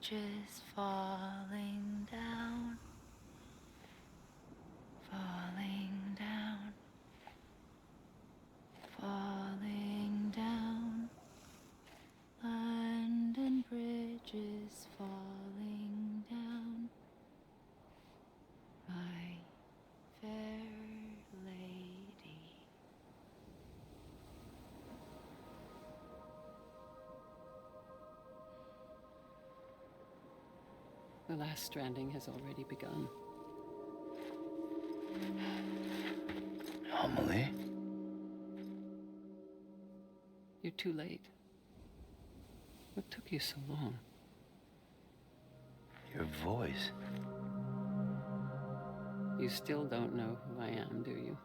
bridges falling down, falling down, falling down. London bridges falling down, my fair lady. The last stranding has already begun. Amelie? You're too late. What took you so long? Your voice. You still don't know who I am, do you?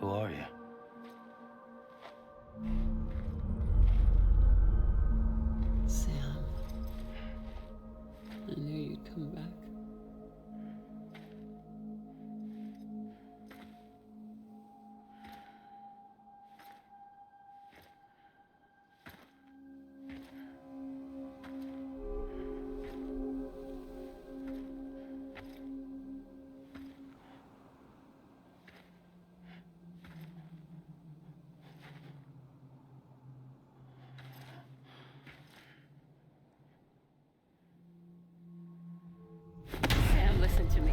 Who are you? Sam. I knew you'd come back. Sam, listen to me.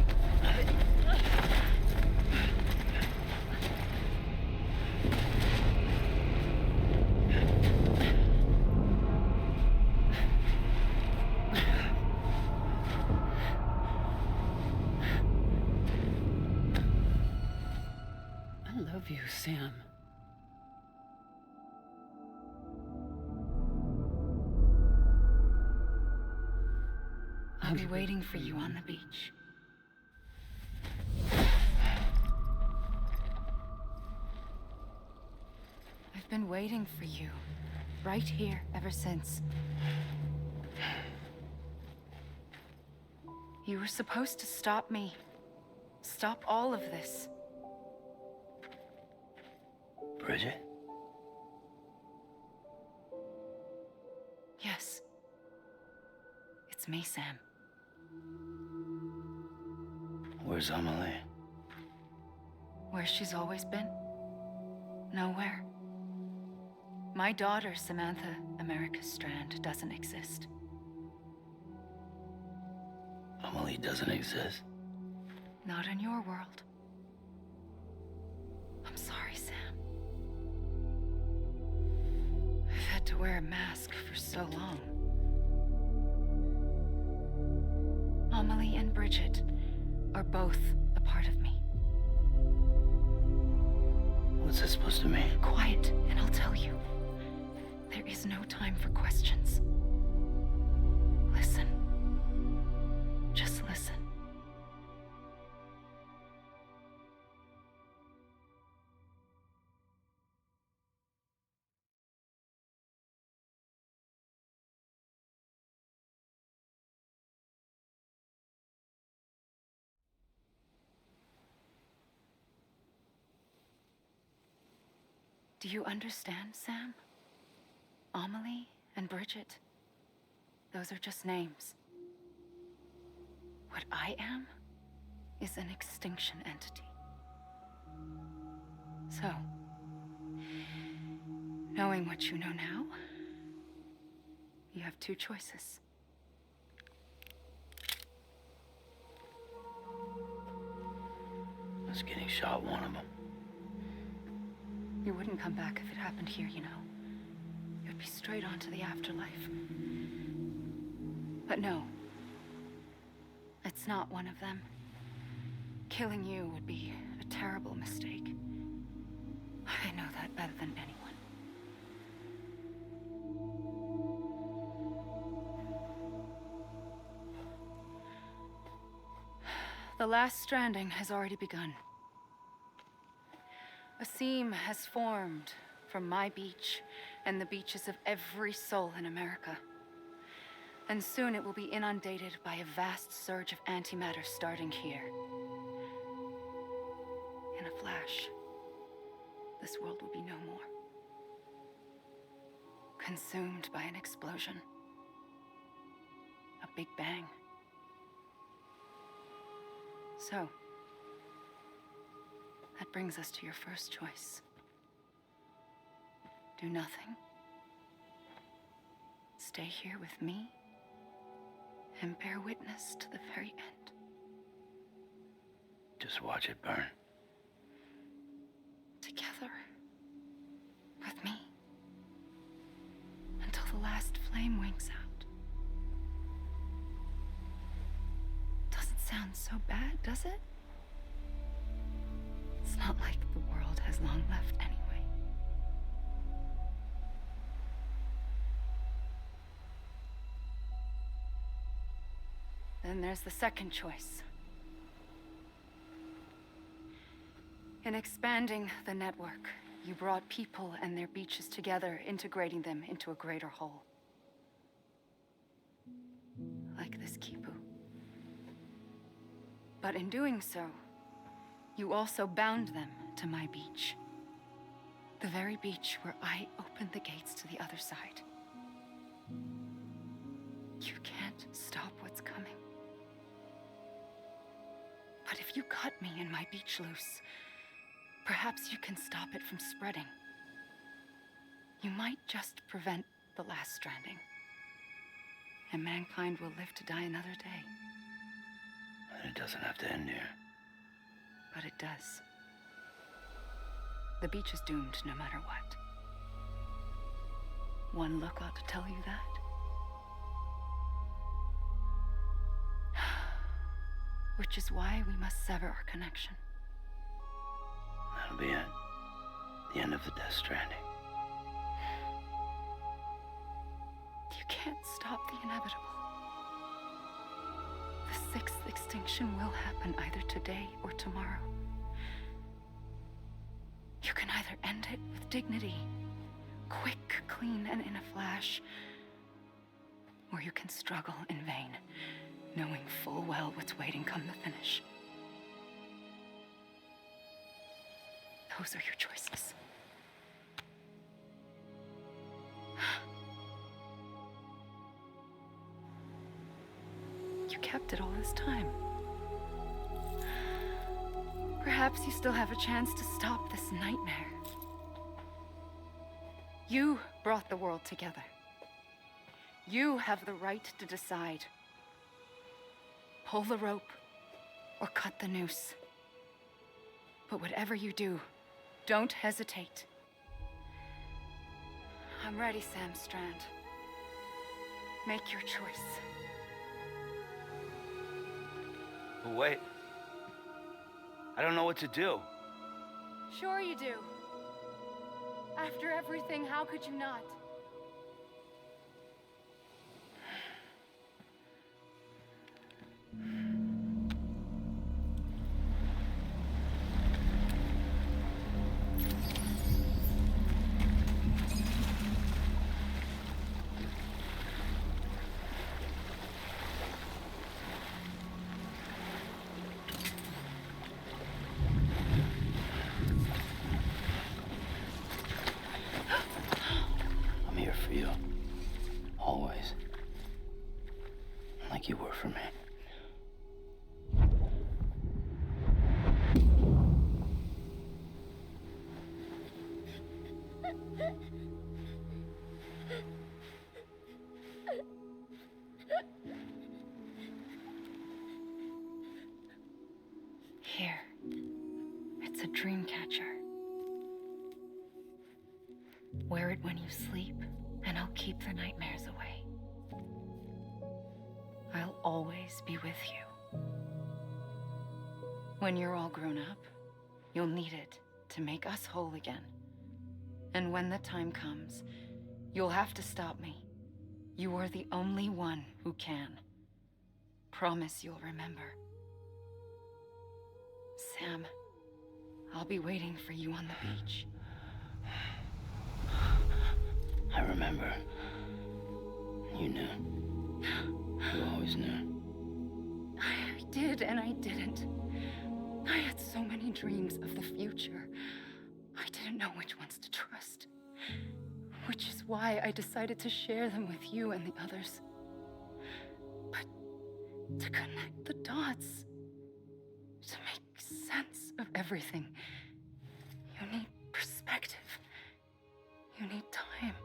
I love you, Sam. I'll be waiting for you on the beach. I've been waiting for you, right here, ever since. You were supposed to stop me. Stop all of this. Bridget? Yes. It's me, Sam. Where's Amelie? Where she's always been. Nowhere. My daughter, Samantha America Strand, doesn't exist. Amelie doesn't exist. Not in your world. I'm sorry, Sam. I've had to wear a mask for so long. Amelie and Bridget are both a part of me. What's this supposed to mean? Quiet, and I'll tell you. There is no time for questions. Listen. Just listen. Do you understand, Sam? Amelie and Bridget, those are just names. What I am is an extinction entity. So, knowing what you know now, you have two choices. Was getting shot one of them. You wouldn't come back if it happened here, you know. You'd be straight on to the afterlife. But no. It's not one of them. Killing you would be a terrible mistake. I know that better than anyone. The last stranding has already begun. A seam has formed from my beach and the beaches of every soul in America. And soon it will be inundated by a vast surge of antimatter starting here. In a flash, this world will be no more. Consumed by an explosion. Big Bang. So, that brings us to your first choice. Do nothing. Stay here with me and bear witness to the very end. Just watch it burn. Together. With me. Until the last flame winks out. Doesn't sound so bad, does it? It's not like the world has long left anyway. Then there's the second choice. In expanding the network, you brought people and their beaches together, integrating them into a greater whole. Like this Kipu. But in doing so, you also bound them to my beach. The very beach where I opened the gates to the other side. You can't stop what's coming. But if you cut me and my beach loose, perhaps you can stop it from spreading. You might just prevent the last stranding. And mankind will live to die another day. And it doesn't have to end here. But it does. The beach is doomed no matter what. One look ought to tell you that. Which is why we must sever our connection. That'll be it. The end of the Death Stranding. You can't stop the inevitable. The sixth extinction will happen either today or tomorrow. You can either end it with dignity, quick, clean, and in a flash, or you can struggle in vain, knowing full well what's waiting come the finish. Those are your choices. You kept it all this time. Perhaps you still have a chance to stop this nightmare. You brought the world together. You have the right to decide. Pull the rope or cut the noose. But whatever you do, don't hesitate. I'm ready, Sam Strand. Make your choice. But wait. I don't know what to do. Sure you do. After everything, how could you not? I'm here for you. Always. Like you were for me. Here. It's a dream catcher. Wear it when you sleep, and I'll keep the nightmares away. I'll always be with you. When you're all grown up, you'll need it to make us whole again. And when the time comes, you'll have to stop me. You are the only one who can. Promise you'll remember. Sam, I'll be waiting for you on the beach. I remember. You knew. You always knew. I did and I didn't. I had so many dreams of the future. I didn't know which ones to trust. Which is why I decided to share them with you and the others. But to connect the dots, to make sense of everything. You need perspective. You need time.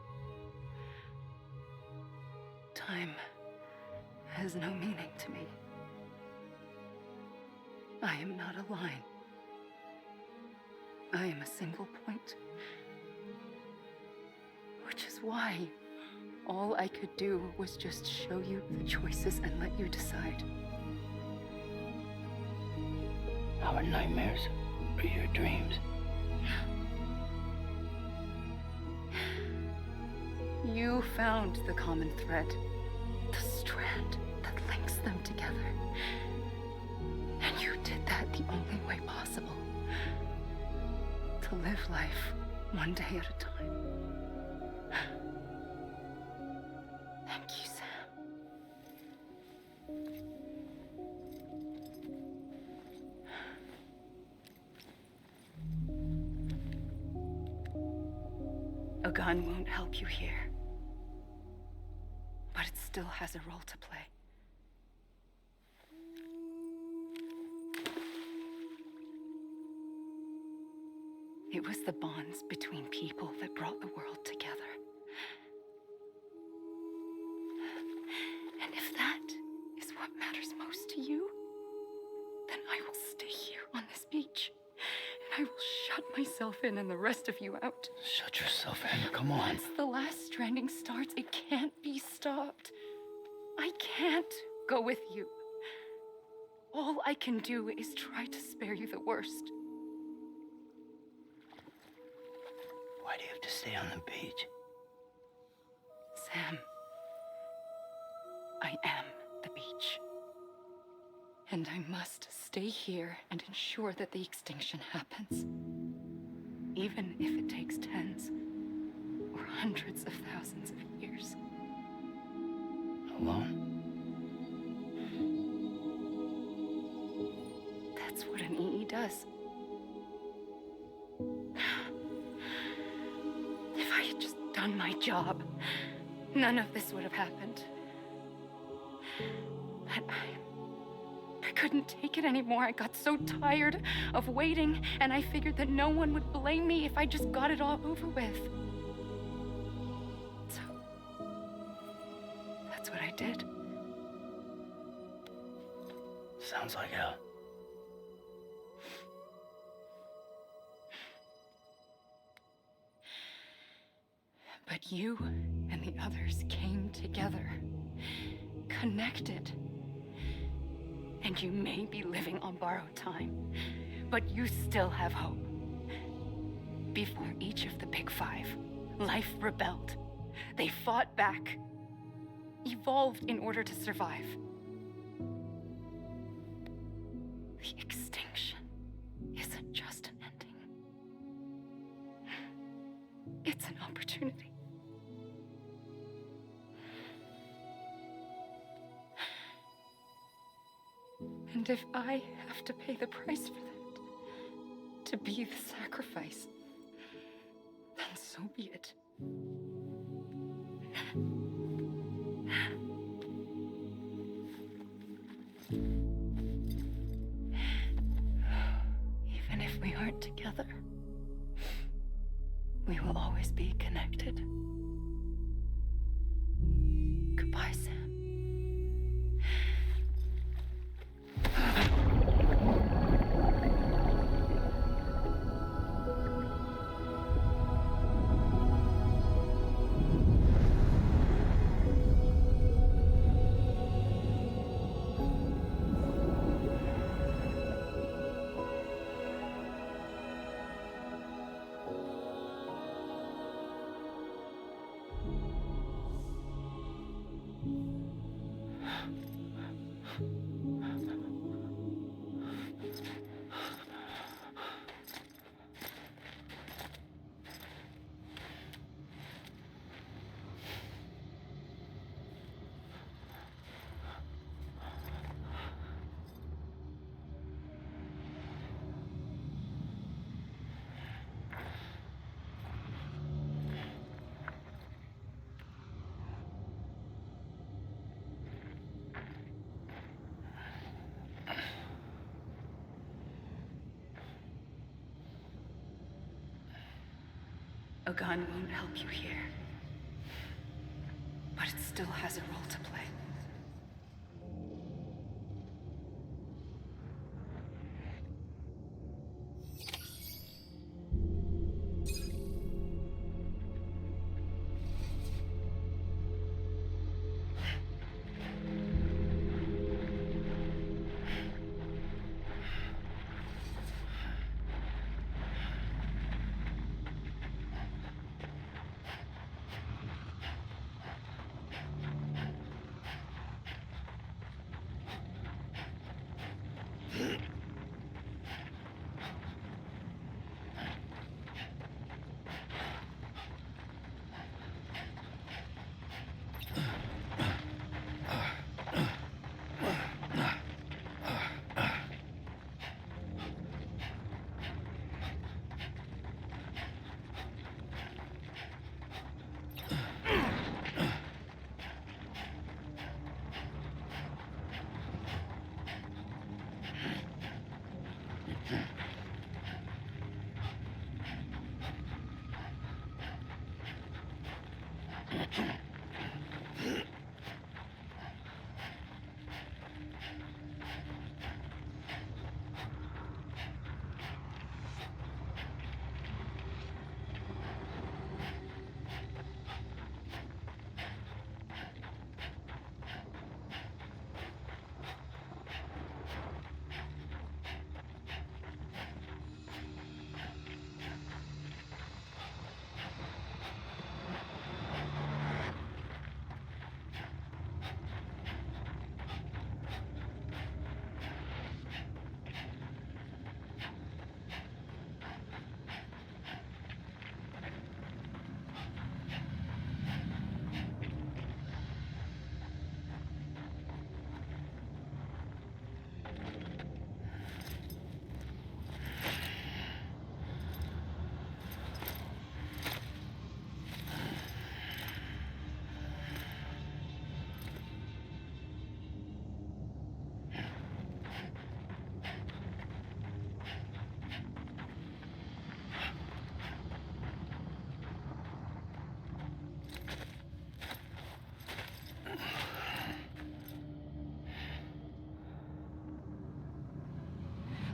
Time has no meaning to me. I am not a line. I am a single point. Which is why all I could do was just show you the choices and let you decide. Our nightmares are your dreams. You found the common thread, the strand that links them together. And you did that the only way possible. To live life one day at a time. Thank you, Sam. A gun won't help you here. But it still has a role to play. It was the bonds between people that brought the world together. And if that is what matters most to you, then I will stay here on this beach. And I will shut myself in and the rest of you out. Shut yourself in, come on. Once the last stranding starts, it can't be stopped. I can't go with you. All I can do is try to spare you the worst. Why do you have to stay on the beach? Sam, I am the beach. And I must stay here and ensure that the extinction happens. Even if it takes tens or hundreds of thousands of years. Alone? That's what an EE does. If I had just done my job, none of this would have happened. But I couldn't take it anymore. I got so tired of waiting, and I figured that no one would blame me if I just got it all over with. So, that's what I did. Sounds like hell. But you and the others came together, connected. And you may be living on borrowed time, but you still have hope. Before each of the Big Five, life rebelled. They fought back, evolved in order to survive. The extinction isn't just an ending. It's an opportunity. And if I have to pay the price for that, to be the sacrifice, then so be it. Even if we aren't together, we will always be connected. Goodbye, Sam. A gun won't help you here. But it still has a role to play.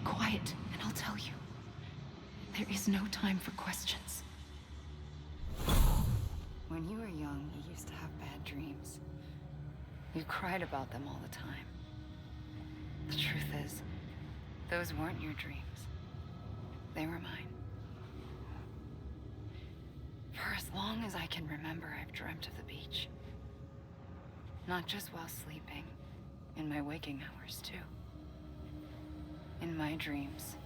Quiet, and I'll tell you. There is no time for questions. When you were young, you used to have bad dreams. You cried about them all the time. The truth is, those weren't your dreams. They were mine. For as long as I can remember, I've dreamt of the beach. Not just while sleeping, in my waking hours, too. In my dreams,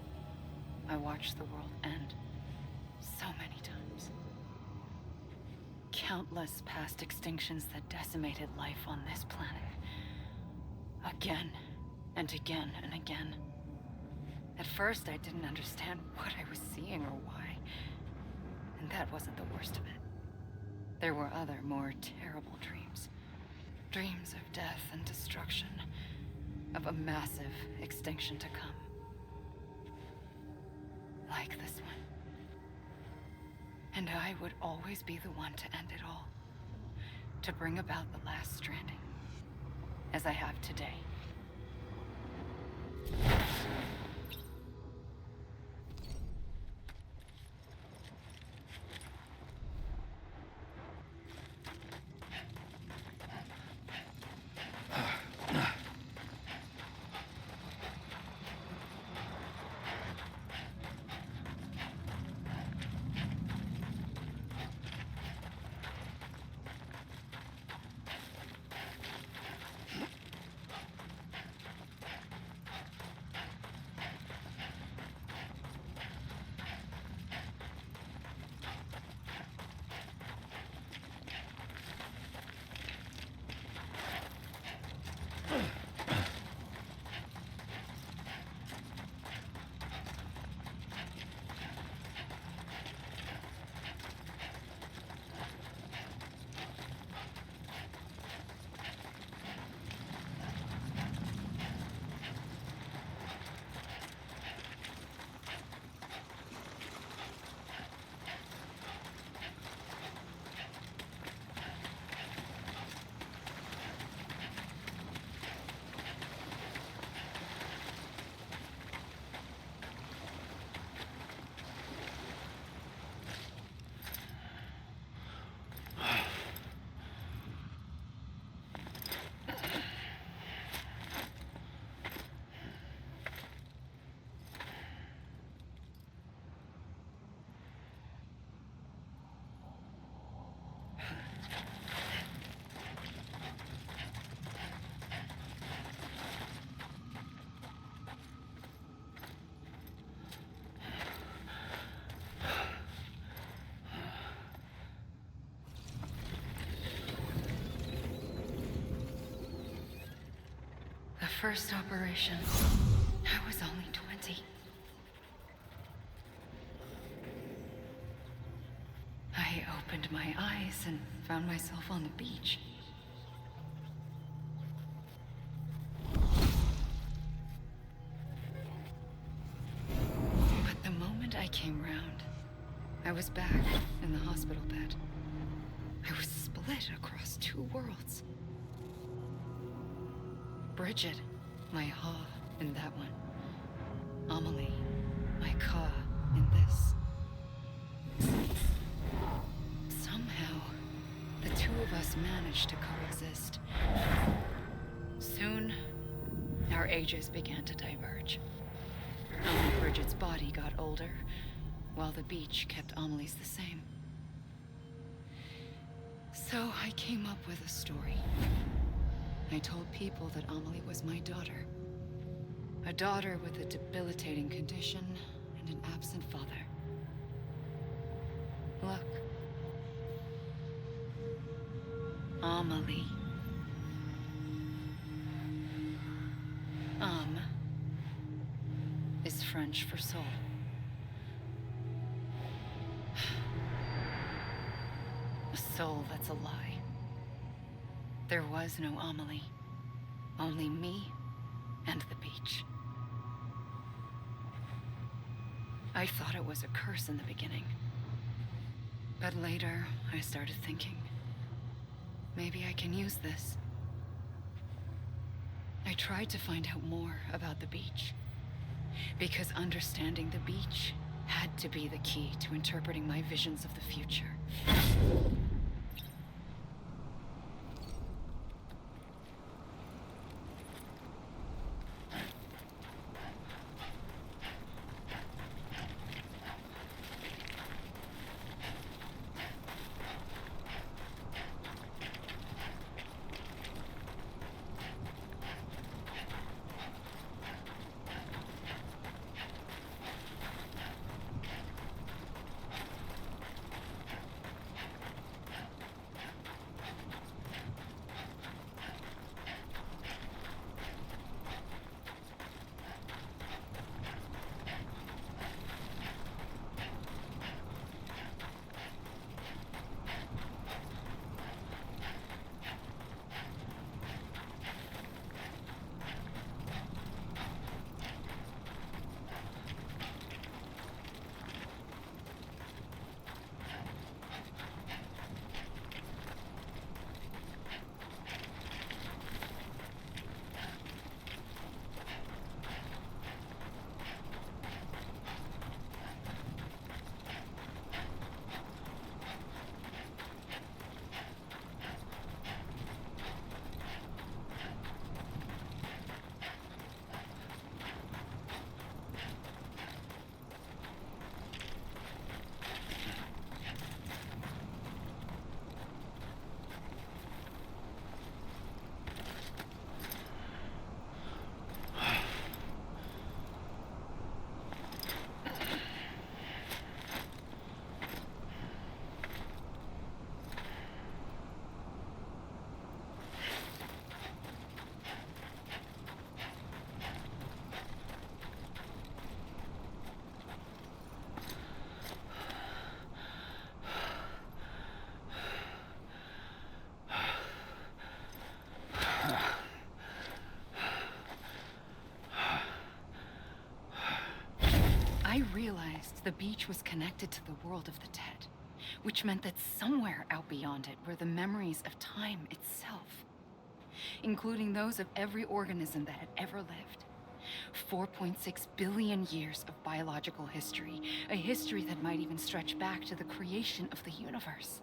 I watched the world end so many times. Countless past extinctions that decimated life on this planet. Again and again and again. At first, I didn't understand what I was seeing or why. And that wasn't the worst of it. There were other, more terrible dreams. Dreams of death and destruction. Of a massive extinction to come. Like this one. And I would always be the one to end it all. To bring about the last stranding. As I have today. first operation, I was only 20. I opened my eyes and found myself on the beach. But the moment I came round, I was back in the hospital bed. I was split across two worlds. Bridget, my Ha in that one. Amelie, my Ka in this. Somehow, the two of us managed to coexist. Soon, our ages began to diverge. Only Bridget's body got older, while the beach kept Amelie's the same. So I came up with a story. I told people that Amelie was my daughter. A daughter with a debilitating condition and an absent father. Look. Amelie. Is French for soul. A soul that's a lie. There was no Amelie. Only me and the beach. I thought it was a curse in the beginning. But later, I started thinking, maybe I can use this. I tried to find out more about the beach. Because understanding the beach had to be the key to interpreting my visions of the future. I realized the beach was connected to the world of the dead, which meant that somewhere out beyond it were the memories of time itself, including those of every organism that had ever lived. 4.6 billion years of biological history, a history that might even stretch back to the creation of the universe.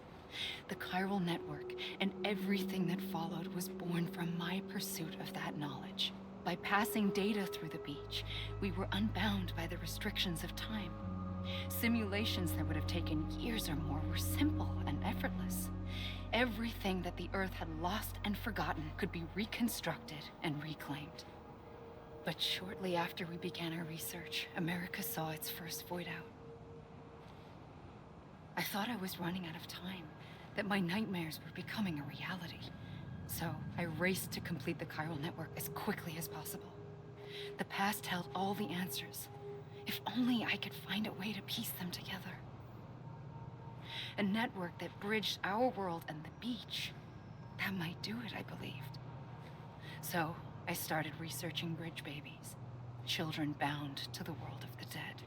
The chiral network and everything that followed was born from my pursuit of that knowledge. By passing data through the beach, we were unbound by the restrictions of time. Simulations that would have taken years or more were simple and effortless. Everything that the Earth had lost and forgotten could be reconstructed and reclaimed. But shortly after we began our research, America saw its first void out. I thought I was running out of time, that my nightmares were becoming a reality. So I raced to complete the chiral network as quickly as possible. The past held all the answers. If only I could find a way to piece them together. A network that bridged our world and the beach. That might do it, I believed. So I started researching bridge babies, children bound to the world of the dead.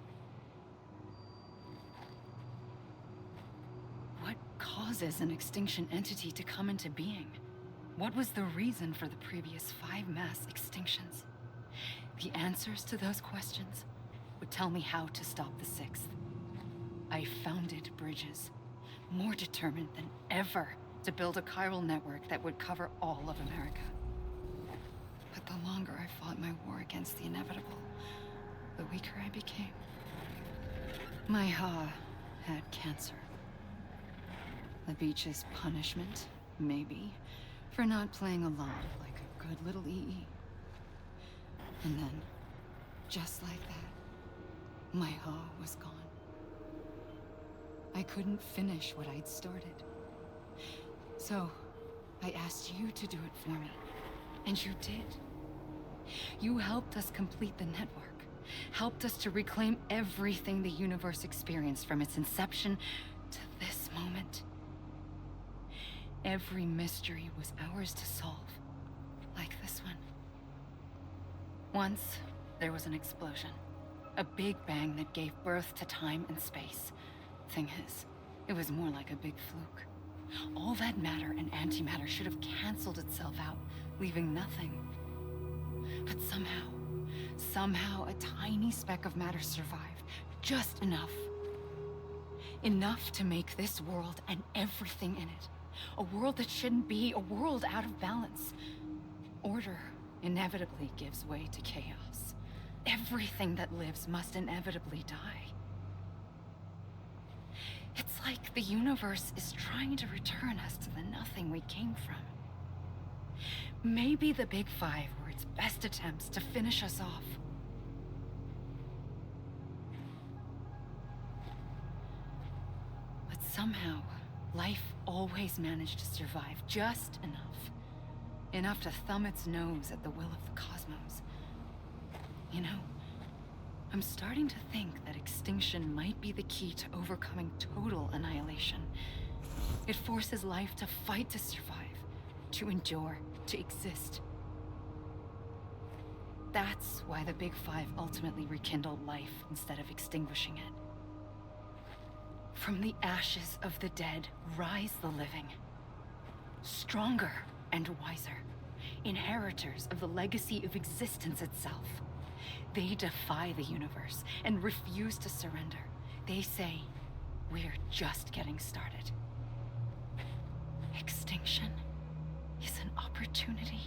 What causes an extinction entity to come into being? What was the reason for the previous 5 mass extinctions? The answers to those questions would tell me how to stop the 6th. I founded bridges, more determined than ever to build a chiral network that would cover all of America. But the longer I fought my war against the inevitable, the weaker I became. My Ha had cancer. The beach's punishment, maybe, for not playing along like a good little EE. And then, just like that, my Ha was gone. I couldn't finish what I'd started. So, I asked you to do it for me. And you did. You helped us complete the network. Helped us to reclaim everything the universe experienced from its inception to this moment. Every mystery was ours to solve. Like this one. Once, there was an explosion. A big bang that gave birth to time and space. Thing is, it was more like a big fluke. All that matter and antimatter should have canceled itself out, leaving nothing. But somehow a tiny speck of matter survived. Just enough. Enough to make this world and everything in it. A world that shouldn't be, a world out of balance. Order inevitably gives way to chaos. Everything that lives must inevitably die. It's like the universe is trying to return us to the nothing we came from. Maybe the Big Five were its best attempts to finish us off. But somehow, life always managed to survive just enough. Enough to thumb its nose at the will of the cosmos. You know, I'm starting to think that extinction might be the key to overcoming total annihilation. It forces life to fight to survive, to endure, to exist. That's why the Big Five ultimately rekindled life instead of extinguishing it. From the ashes of the dead rise the living. Stronger and wiser. Inheritors of the legacy of existence itself. They defy the universe and refuse to surrender. They say, we're just getting started. Extinction is an opportunity.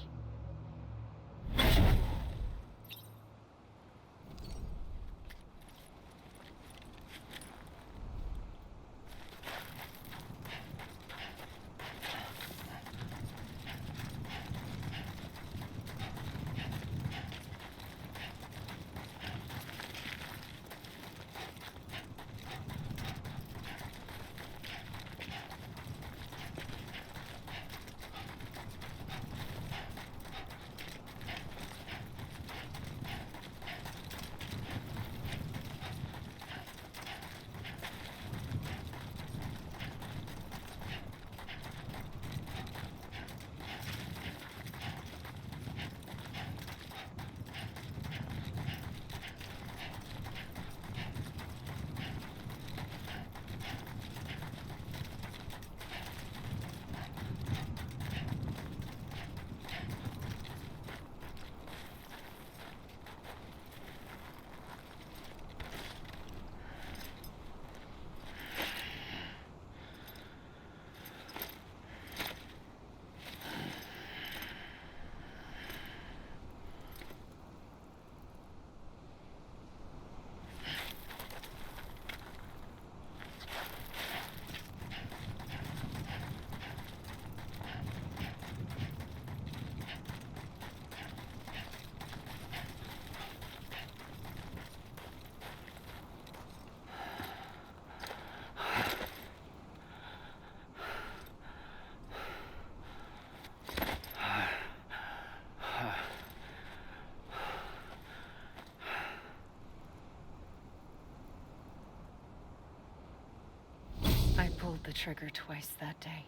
the trigger twice that day.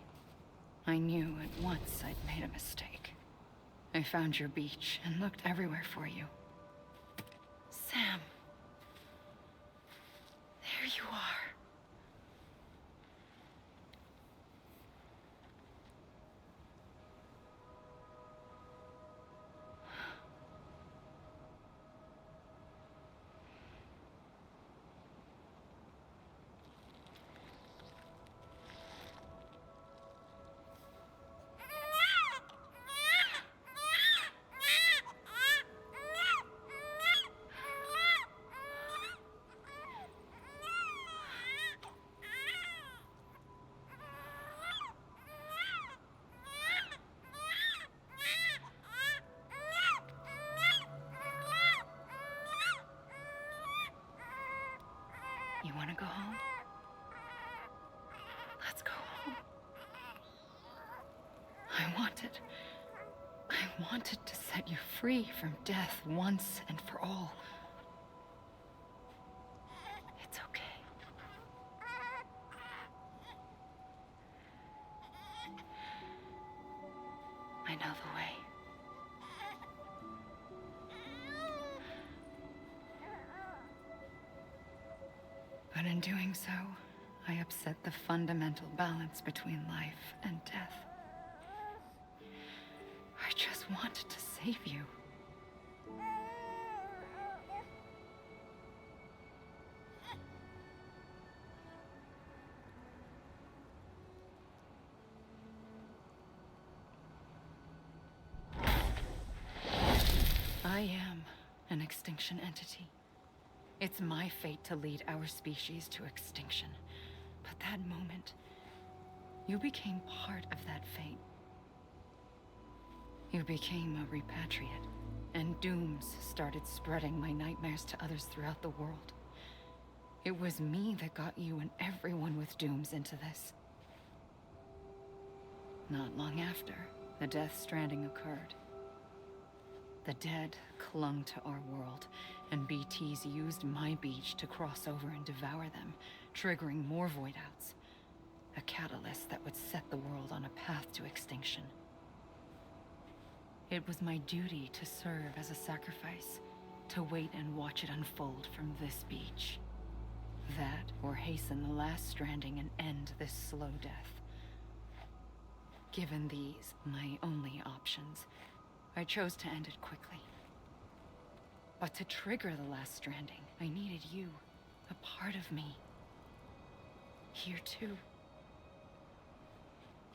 I knew at once I'd made a mistake. I found your beach and looked everywhere for you. Sam. There you are. You want to go home? Let's go home. I wanted to set you free from death once and for all. It's okay. I know the way. But in doing so, I upset the fundamental balance between life and death. I just wanted to save you. I am an extinction entity. It's my fate to lead our species to extinction. But that moment, you became part of that fate. You became a repatriate, and dooms started spreading my nightmares to others throughout the world. It was me that got you and everyone with dooms into this. Not long after, the Death Stranding occurred. The dead clung to our world, and BTs used my beach to cross over and devour them, triggering more void-outs. A catalyst that would set the world on a path to extinction. It was my duty to serve as a sacrifice, to wait and watch it unfold from this beach. That, or hasten the last stranding and end this slow death. Given these, my only options, I chose to end it quickly. But to trigger the last stranding, I needed you, a part of me. Here too.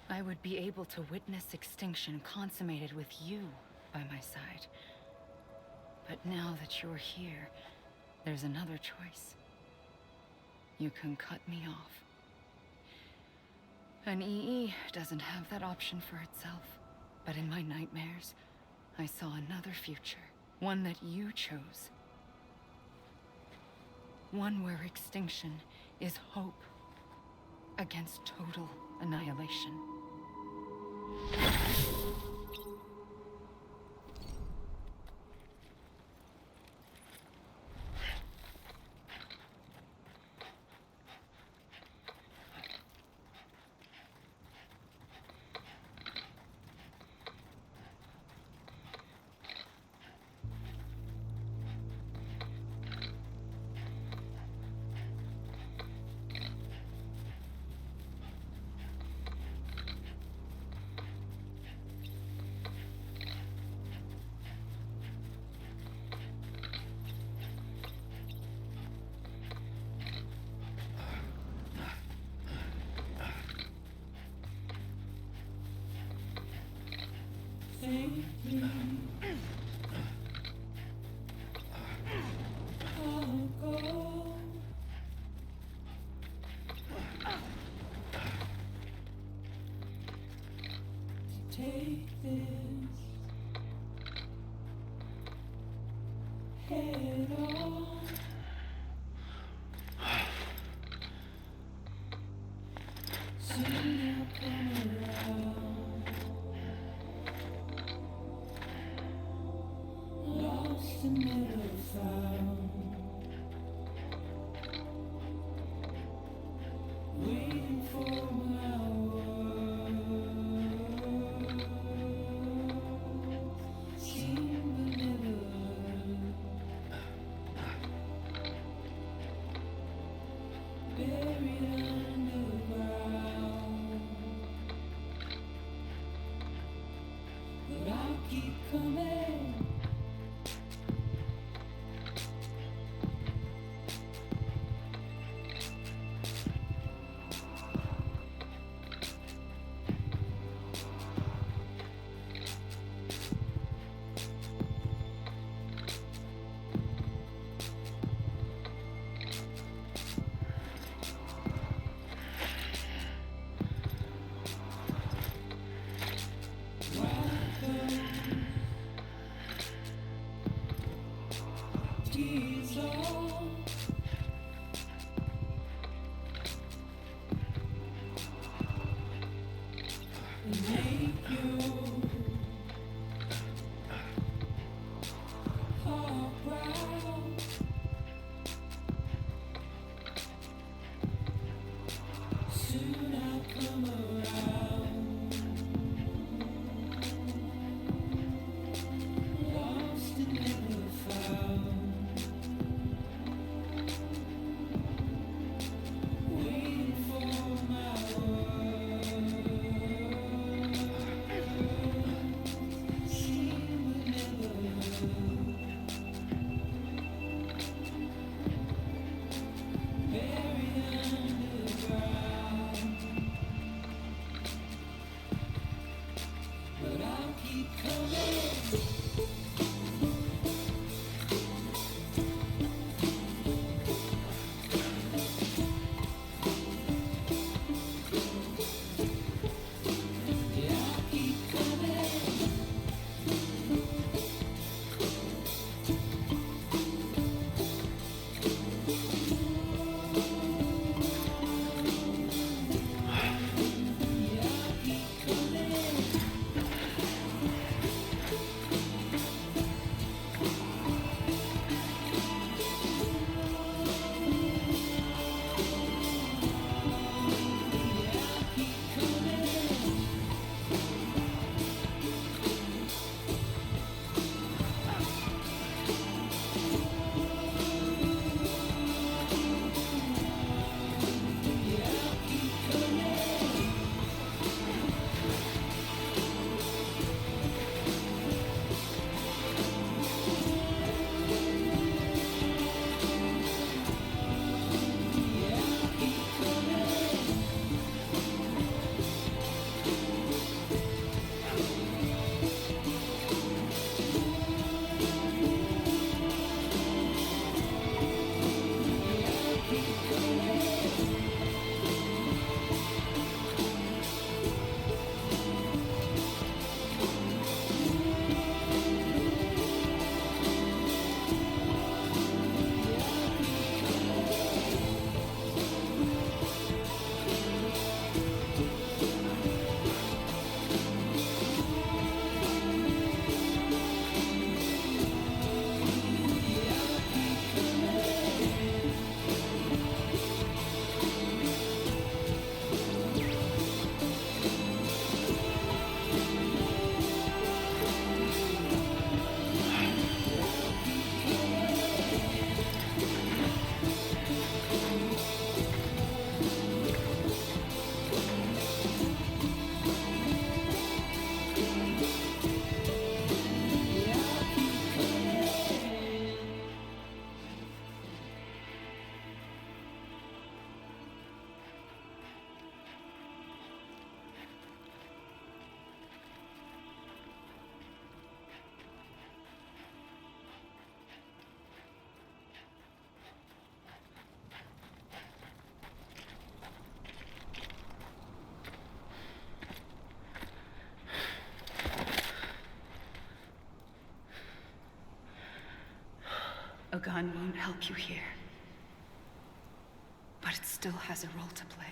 I would be able to witness extinction consummated with you by my side. But now that you're here, there's another choice. You can cut me off. An EE doesn't have that option for itself. But in my nightmares, I saw another future. One that you chose. One where extinction is hope against total annihilation. Take this head on. Soon you'll come around. Lost and never found. Waiting for my is all. And make you all proud. Soon I'll come around. Lost and never found. Waiting for my word. She would never buried underground. But I'll keep coming. Yeah, I'll keep coming. Yeah, I'll keep coming. A gun won't help you here. But it still has a role to play.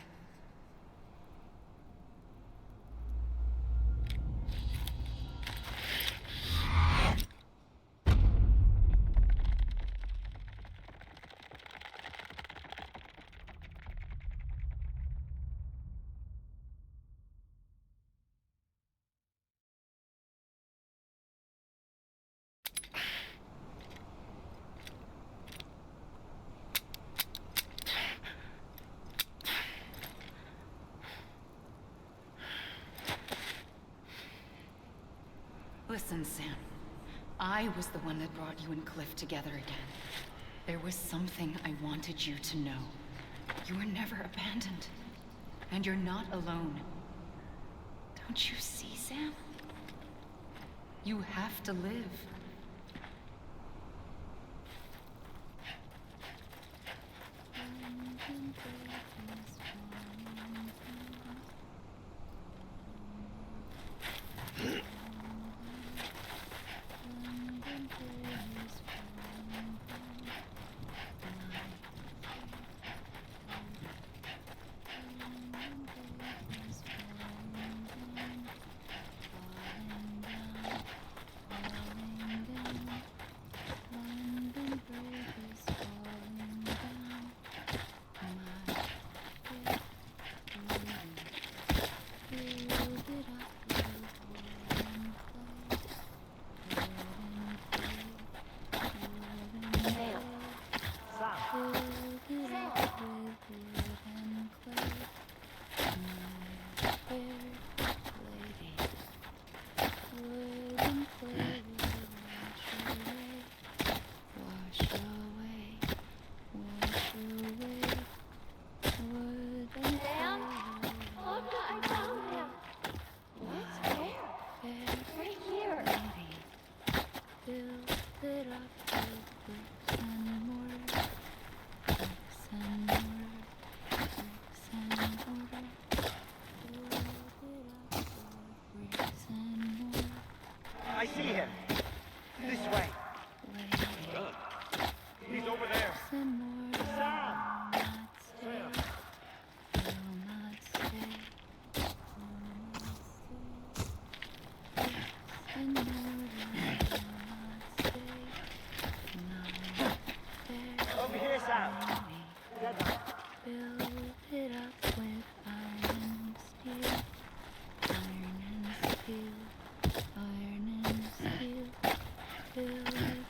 Listen, Sam. I was the one that brought you and Cliff together again. There was something I wanted you to know. You were never abandoned. And you're not alone. Don't you see, Sam? You have to live.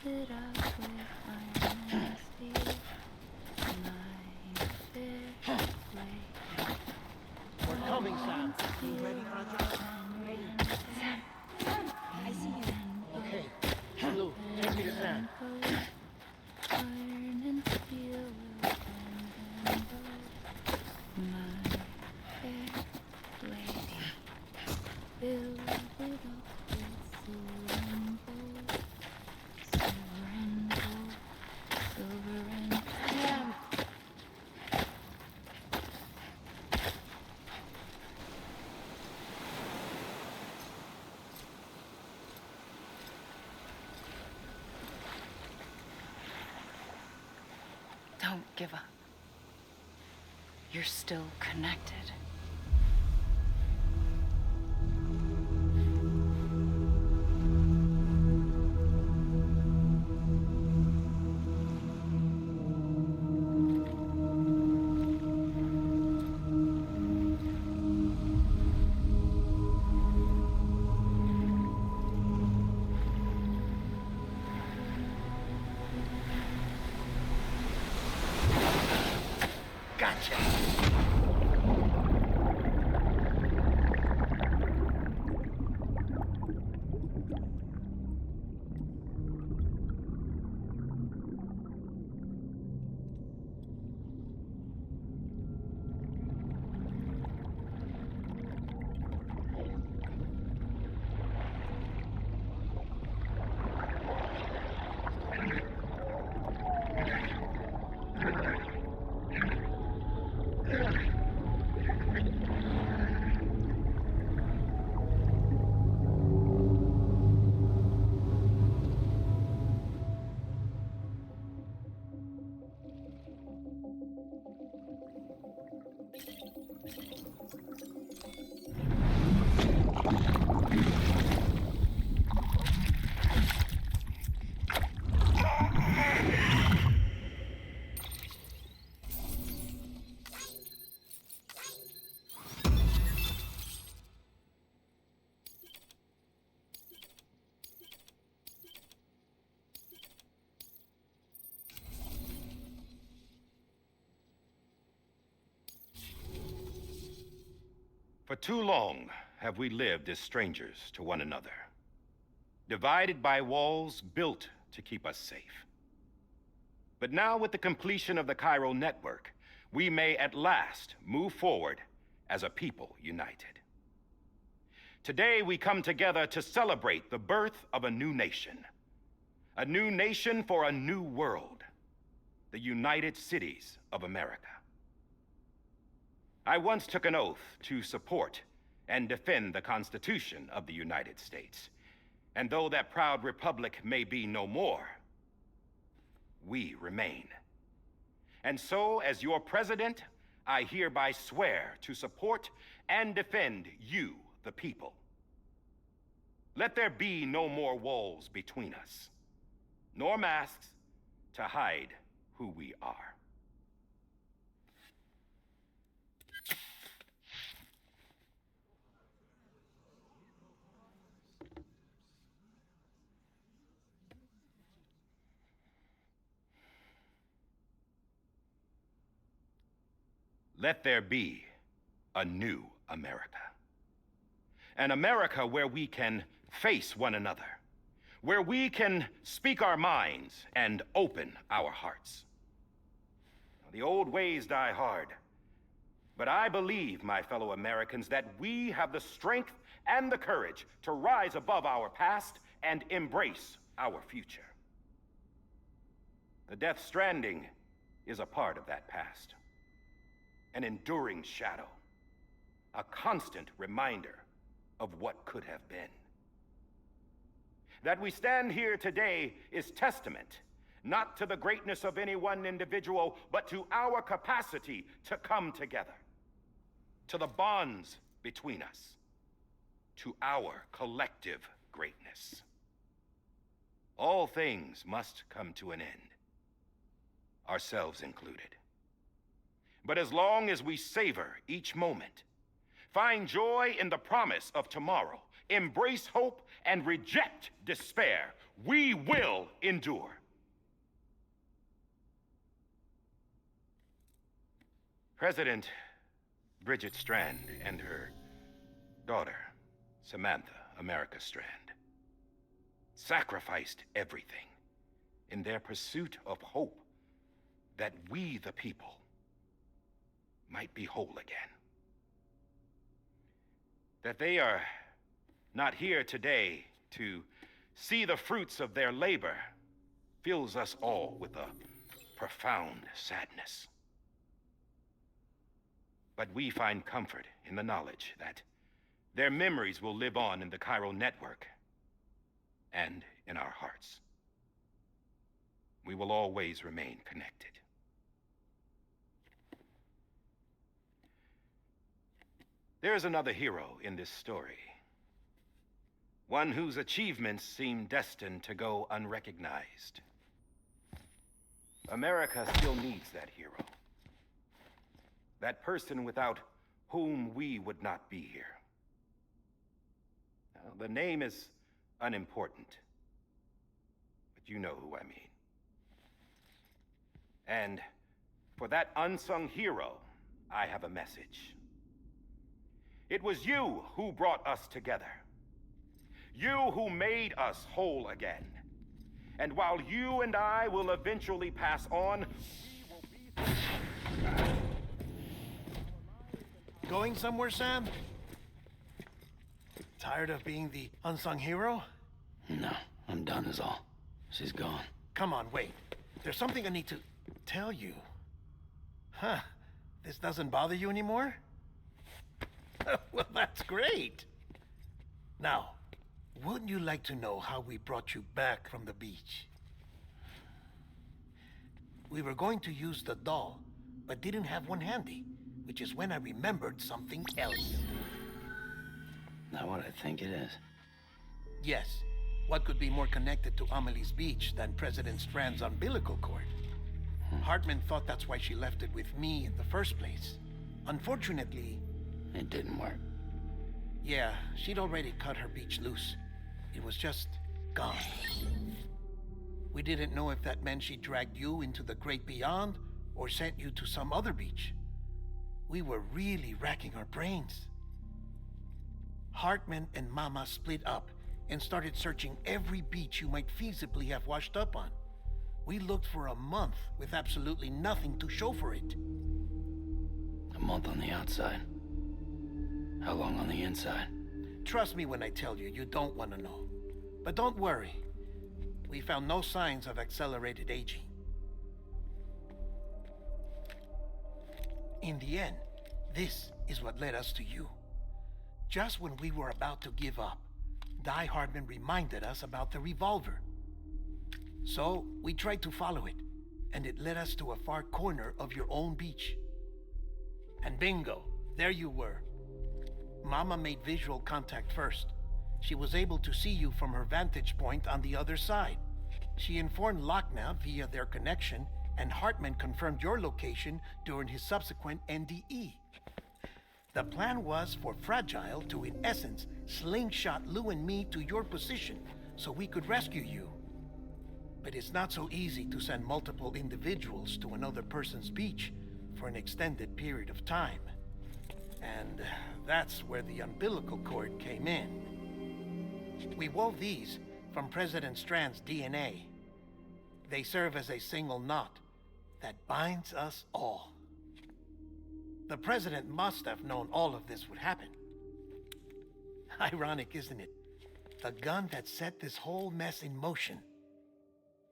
Welded up with iron and steel, my fair lady. We're coming, Sam. You ready for a drop? Ready. Sam, I see you. Okay. Lou, take me to Sam. Iron and steel will bend and bow. My fair lady, build it up with silver and gold, silver and gold, silver and gold. Don't give up. You're still connected. Gotcha. For too long have we lived as strangers to one another, divided by walls built to keep us safe. But now, with the completion of the Cairo network, we may at last move forward as a people united. Today, we come together to celebrate the birth of a new nation for a new world, the United Cities of America. I once took an oath to support and defend the Constitution of the United States. And though that proud republic may be no more, we remain. And so, as your president, I hereby swear to support and defend you, the people. Let there be no more walls between us, nor masks to hide who we are. Let there be a new America. An America where we can face one another, where we can speak our minds and open our hearts. The old ways die hard, but I believe, my fellow Americans, that we have the strength and the courage to rise above our past and embrace our future. The Death Stranding is a part of that past. An enduring shadow, a constant reminder of what could have been. That we stand here today is testament, not to the greatness of any one individual, but to our capacity to come together, to the bonds between us, to our collective greatness. All things must come to an end, ourselves included. But as long as we savor each moment, find joy in the promise of tomorrow, embrace hope, and reject despair, we will endure. President Bridget Strand and her daughter, Samantha America Strand, sacrificed everything in their pursuit of hope that we, the people, might be whole again. That they are not here today to see the fruits of their labor fills us all with a profound sadness. But we find comfort in the knowledge that their memories will live on in the chiral network and in our hearts. We will always remain connected. There is another hero in this story. One whose achievements seem destined to go unrecognized. America still needs that hero. That person without whom we would not be here. Now, the name is unimportant, but you know who I mean. And for that unsung hero, I have a message. It was you who brought us together. You who made us whole again. And while you and I will eventually pass on, Going somewhere, Sam? Tired of being the unsung hero? No, I'm done is all. She's gone. Come on, wait. There's something I need to tell you. Huh. This doesn't bother you anymore? Well, that's great. Now, wouldn't you like to know how we brought you back from the beach? We were going to use the doll, but didn't have one handy, which is when I remembered something else. Not what I think it is. Yes. What could be more connected to Amelie's beach than President Strand's umbilical cord? Hartman thought that's why she left it with me in the first place. Unfortunately... It didn't work. Yeah, she'd already cut her beach loose. It was just gone. We didn't know if that meant she dragged you into the great beyond or sent you to some other beach. We were really racking our brains. Hartman and Mama split up and started searching every beach you might feasibly have washed up on. We looked for a month with absolutely nothing to show for it. A month on the outside. How long on the inside? Trust me when I tell you, you don't want to know. But don't worry. We found no signs of accelerated aging. In the end, this is what led us to you. Just when we were about to give up, Die Hardman reminded us about the revolver. So, we tried to follow it, and it led us to a far corner of your own beach. And bingo, there you were. Mama made visual contact first. She was able to see you from her vantage point on the other side. She informed Lochna via their connection, and Hartman confirmed your location during his subsequent NDE. The plan was for Fragile to, in essence, slingshot Lou and me to your position so we could rescue you. But it's not so easy to send multiple individuals to another person's beach for an extended period of time. And that's where the umbilical cord came in. We wove these from President Strand's DNA. They serve as a single knot that binds us all. The President must have known all of this would happen. Ironic, isn't it? The gun that set this whole mess in motion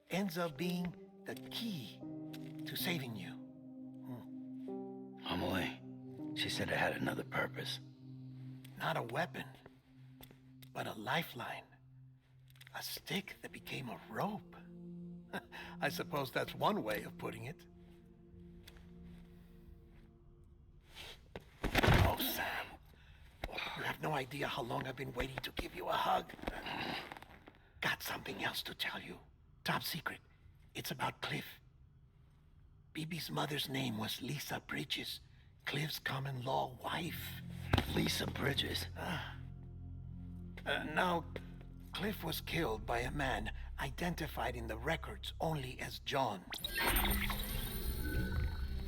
ends up being the key to saving you. Amelie, she said it had another purpose. Not a weapon, but a lifeline. A stick that became a rope. I suppose that's one way of putting it. Oh, Sam. You have no idea how long I've been waiting to give you a hug. Got something else to tell you. Top secret. It's about Cliff. BB's mother's name was Lisa Bridges, Cliff's common-law wife. Lisa Bridges? Now, Cliff was killed by a man identified in the records only as John.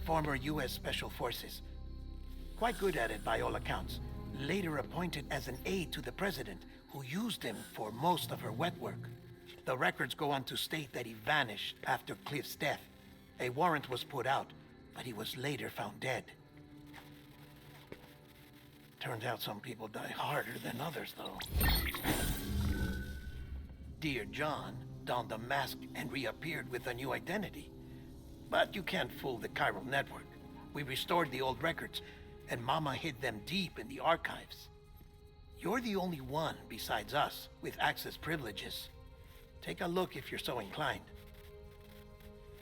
Former U.S. Special Forces. Quite good at it by all accounts. Later appointed as an aide to the president, who used him for most of her wet work. The records go on to state that he vanished after Cliff's death. A warrant was put out, but he was later found dead. Turns out some people die harder than others, though. Dear John donned a mask and reappeared with a new identity. But you can't fool the chiral network. We restored the old records, and Mama hid them deep in the archives. You're the only one besides us with access privileges. Take a look if you're so inclined.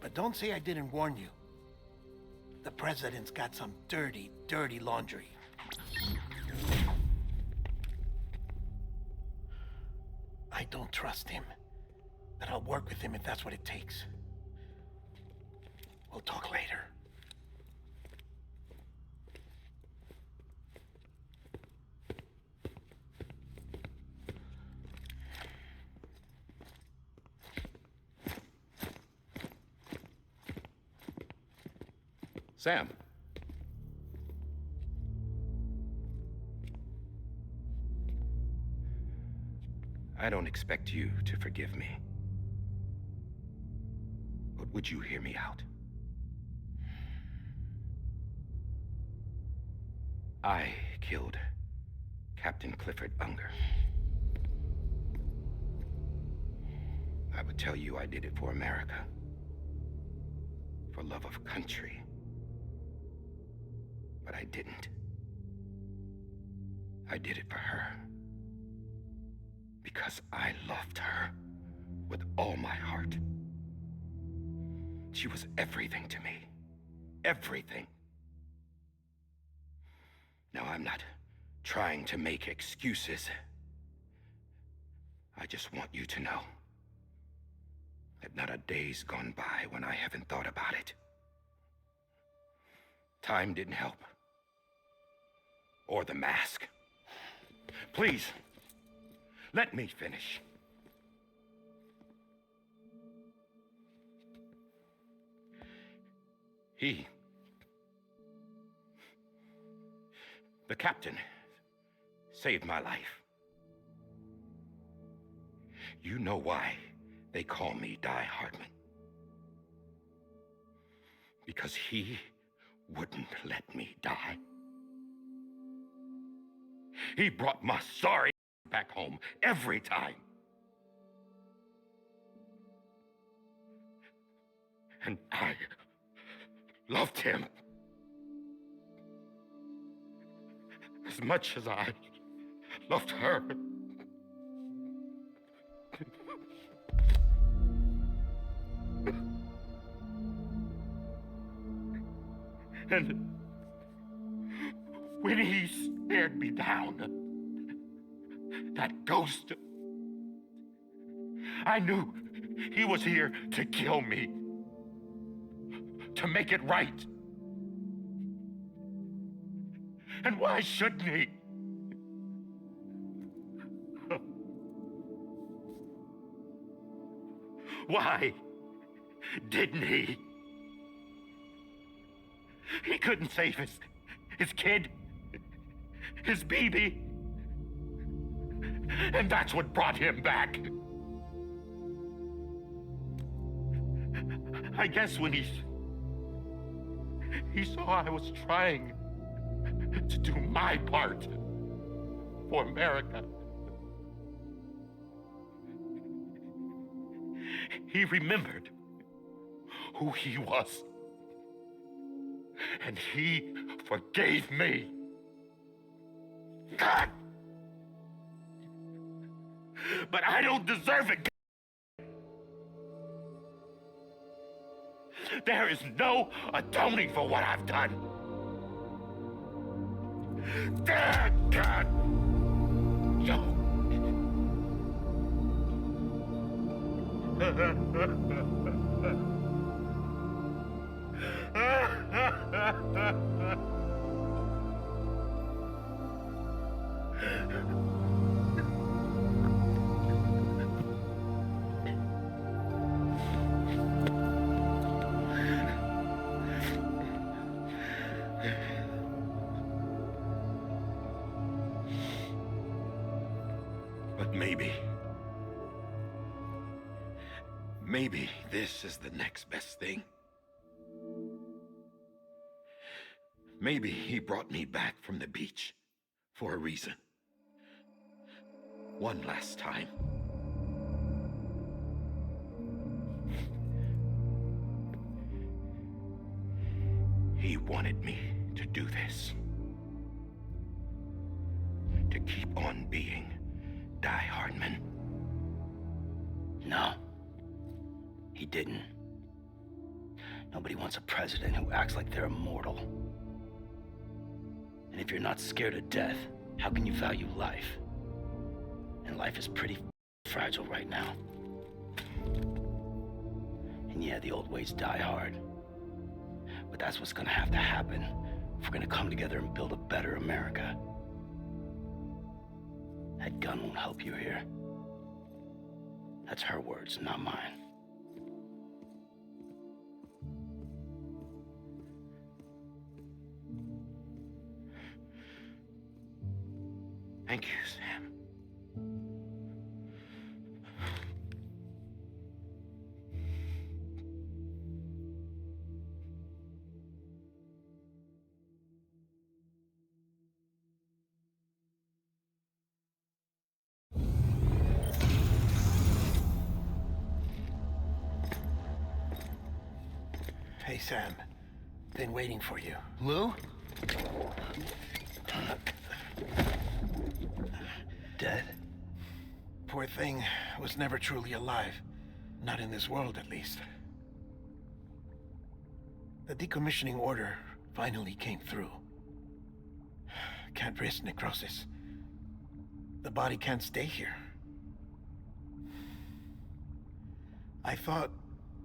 But don't say I didn't warn you. The president's got some dirty, dirty laundry. I don't trust him, but I'll work with him if that's what it takes. We'll talk later. Sam. I don't expect you to forgive me. But would you hear me out? I killed Captain Clifford Unger. I would tell you I did it for America. For love of country. But I didn't. I did it for her. Because I loved her with all my heart. She was everything to me. Everything. Now, I'm not trying to make excuses. I just want you to know that not a day's gone by when I haven't thought about it. Time didn't help. Or the mask. Please, let me finish. The captain, saved my life. You know why they call me Die Hardman. Because he wouldn't let me die. He brought my sorry back home every time. And I loved him as much as I loved her. And when he stared me down, that ghost, I knew he was here to kill me, to make it right. And why shouldn't he? Why didn't he? He couldn't save his kid, his baby. And that's what brought him back. I guess when he saw I was trying to do my part for America, he remembered who he was. And he forgave me. God! But I don't deserve it. There is no atoning for what I've done. God! No. Maybe this is the next best thing. Maybe he brought me back from the beach for a reason. One last time. He wanted me to do this. To keep on being Die Hardman. No. He didn't. Nobody wants a president who acts like they're immortal. And if you're not scared of death, how can you value life? And life is pretty fragile right now. And yeah, the old ways die hard. But that's what's gonna have to happen if we're gonna come together and build a better America. That gun won't help you here. That's her words, not mine. Thank you, Sam. Hey, Sam. Been waiting for you. Lou? Dead? Poor thing was never truly alive. Not in this world, at least. The decommissioning order finally came through. Can't risk necrosis. The body can't stay here. I thought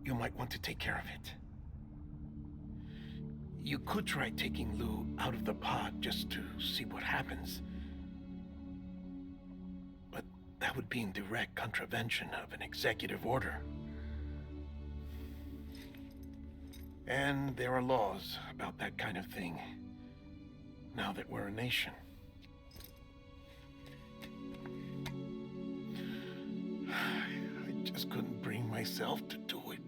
you might want to take care of it. You could try taking Lou out of the pod just to see what happens. But that would be in direct contravention of an executive order. And there are laws about that kind of thing, now that we're a nation. I just couldn't bring myself to do it.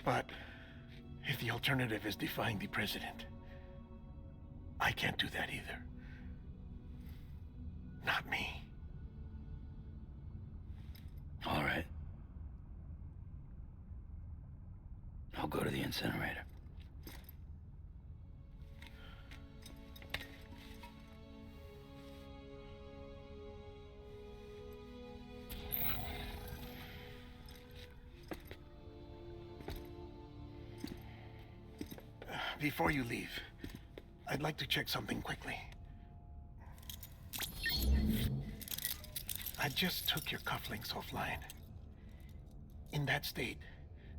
But if the alternative is defying the president, I can't do that either. Not me. All right. I'll go to the incinerator. Before you leave, I'd like to check something quickly. I just took your cufflinks offline. In that state,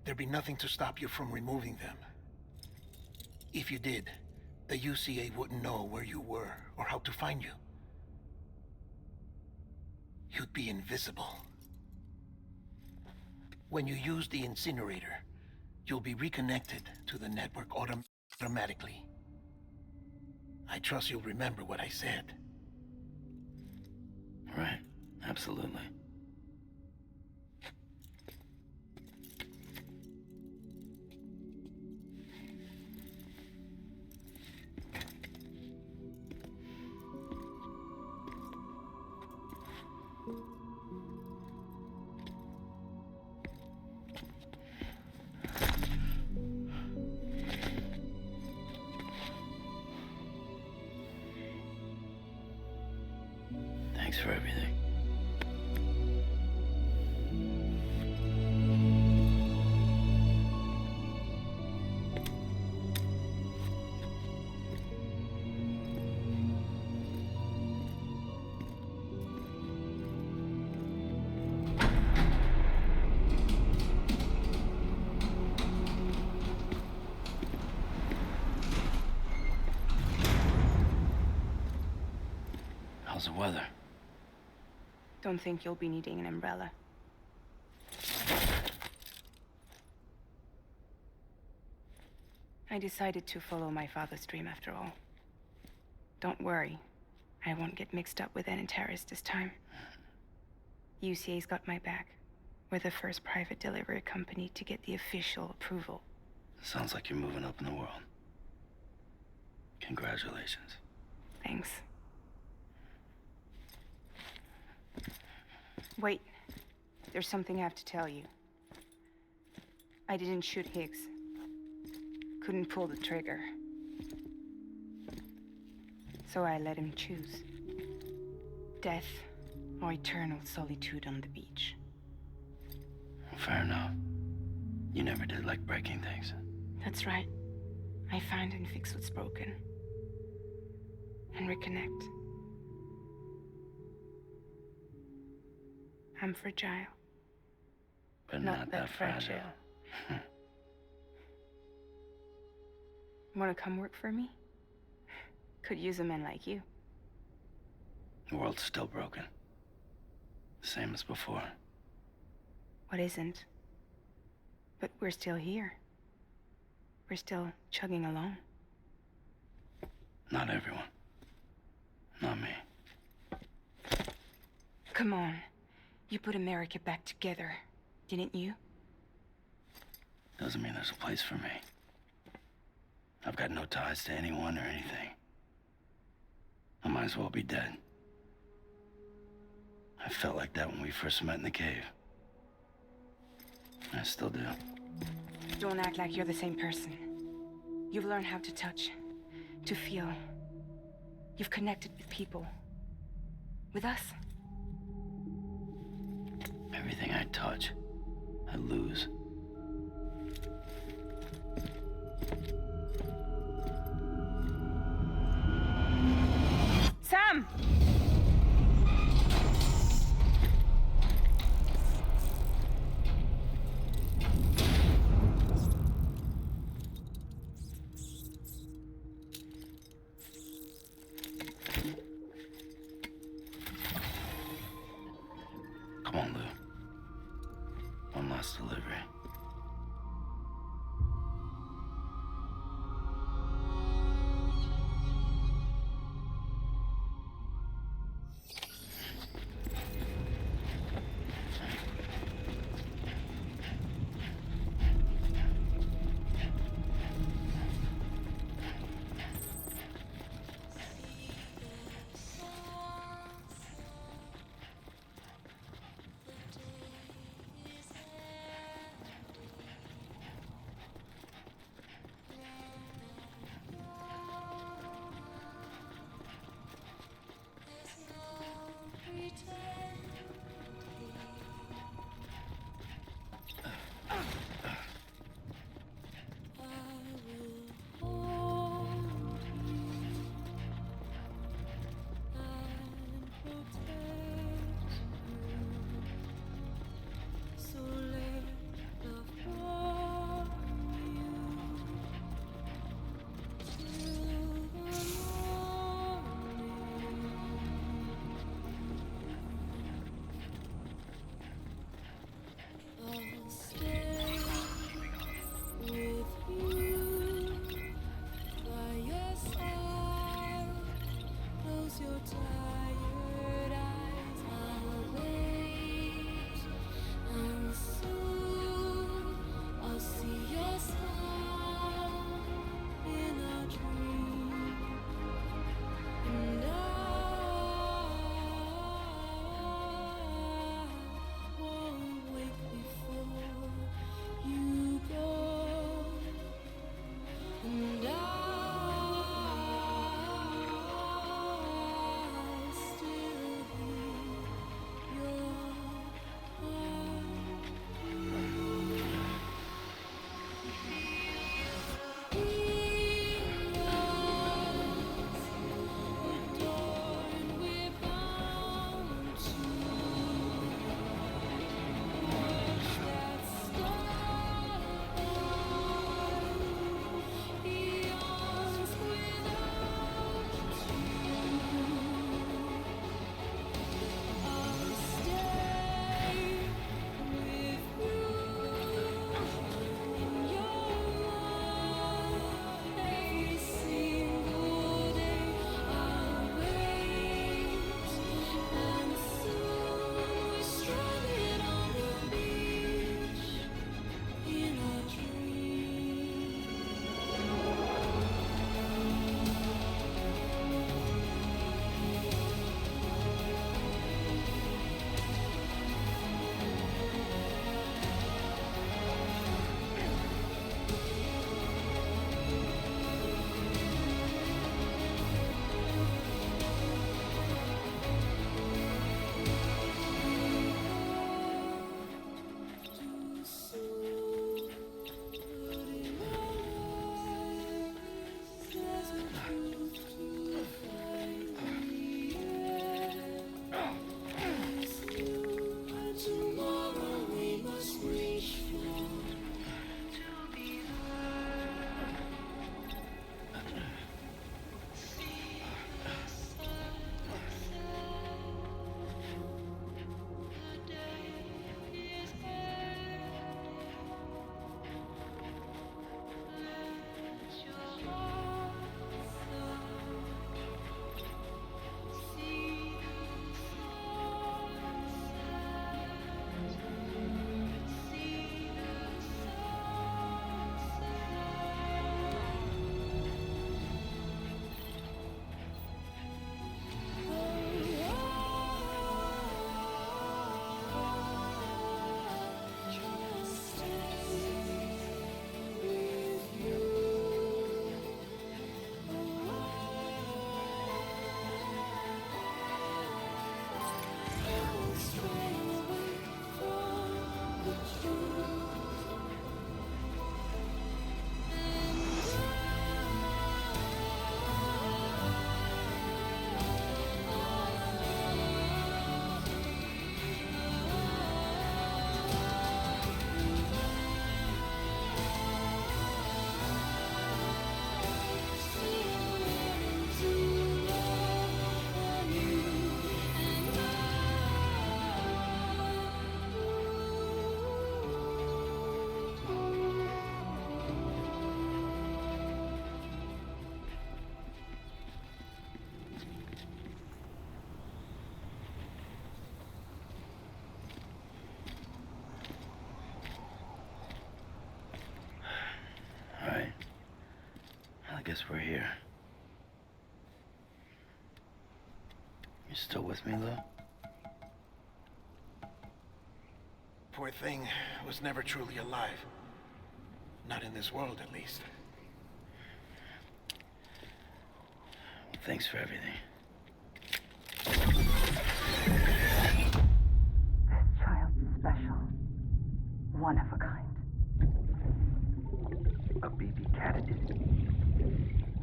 there'd be nothing to stop you from removing them. If you did, the UCA wouldn't know where you were or how to find you. You'd be invisible. When you use the incinerator, you'll be reconnected to the network automatically. I trust you'll remember what I said. Right, absolutely. Thanks for everything. How's the weather? Don't think you'll be needing an umbrella. I decided to follow my father's dream after all. Don't worry. I won't get mixed up with any terrorists this time. UCA's got my back. We're the first private delivery company to get the official approval. Sounds like you're moving up in the world. Congratulations. Thanks. Wait. There's something I have to tell you. I didn't shoot Higgs. Couldn't pull the trigger. So I let him choose. Death or eternal solitude on the beach. Fair enough. You never did like breaking things. That's right. I find and fix what's broken. And reconnect. I'm fragile. But not that fragile. Wanna come work for me? Could use a man like you. The world's still broken. Same as before. What isn't? But we're still here. We're still chugging along. Not everyone. Not me. Come on. You put America back together, didn't you? Doesn't mean there's a place for me. I've got no ties to anyone or anything. I might as well be dead. I felt like that when we first met in the cave. I still do. Don't act like you're the same person. You've learned how to touch, to feel. You've connected with people. With us. Everything I touch, I lose. Sam! Come on, Lou. One last delivery. Guess we're here. You still with me, Lou? Poor thing was never truly alive. Not in this world, at least. Thanks for everything. This child's special. One of a kind. A BB candidate?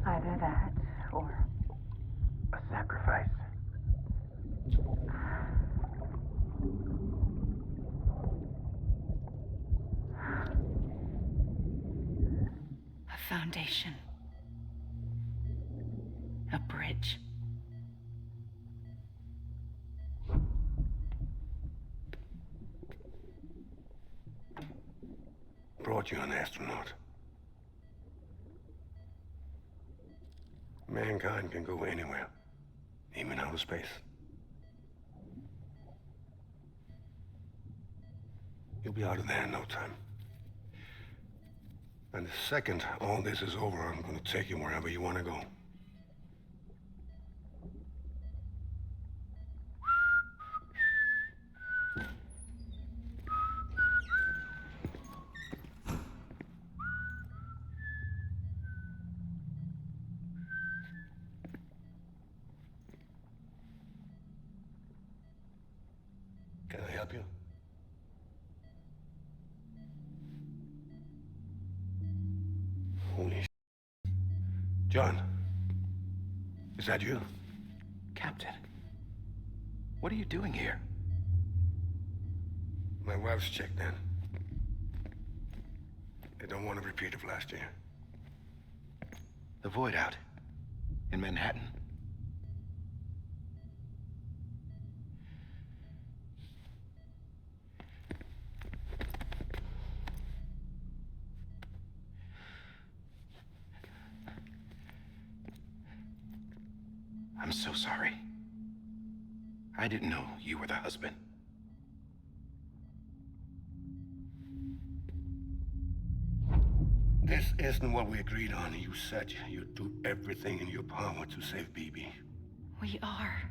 Either that, or A sacrifice? a foundation. A bridge. Brought you an astronaut. Mankind can go anywhere, even outer space. You'll be out of there in no time. And the second all this is over, I'm gonna take you wherever you want to go. Can I help you? Holy John, is that you? Captain, what are you doing here? My wife's checked in. They don't want a repeat of last year. The void out in Manhattan. I'm so sorry. I didn't know you were the husband. This isn't what we agreed on. You said you'd do everything in your power to save BB. We are.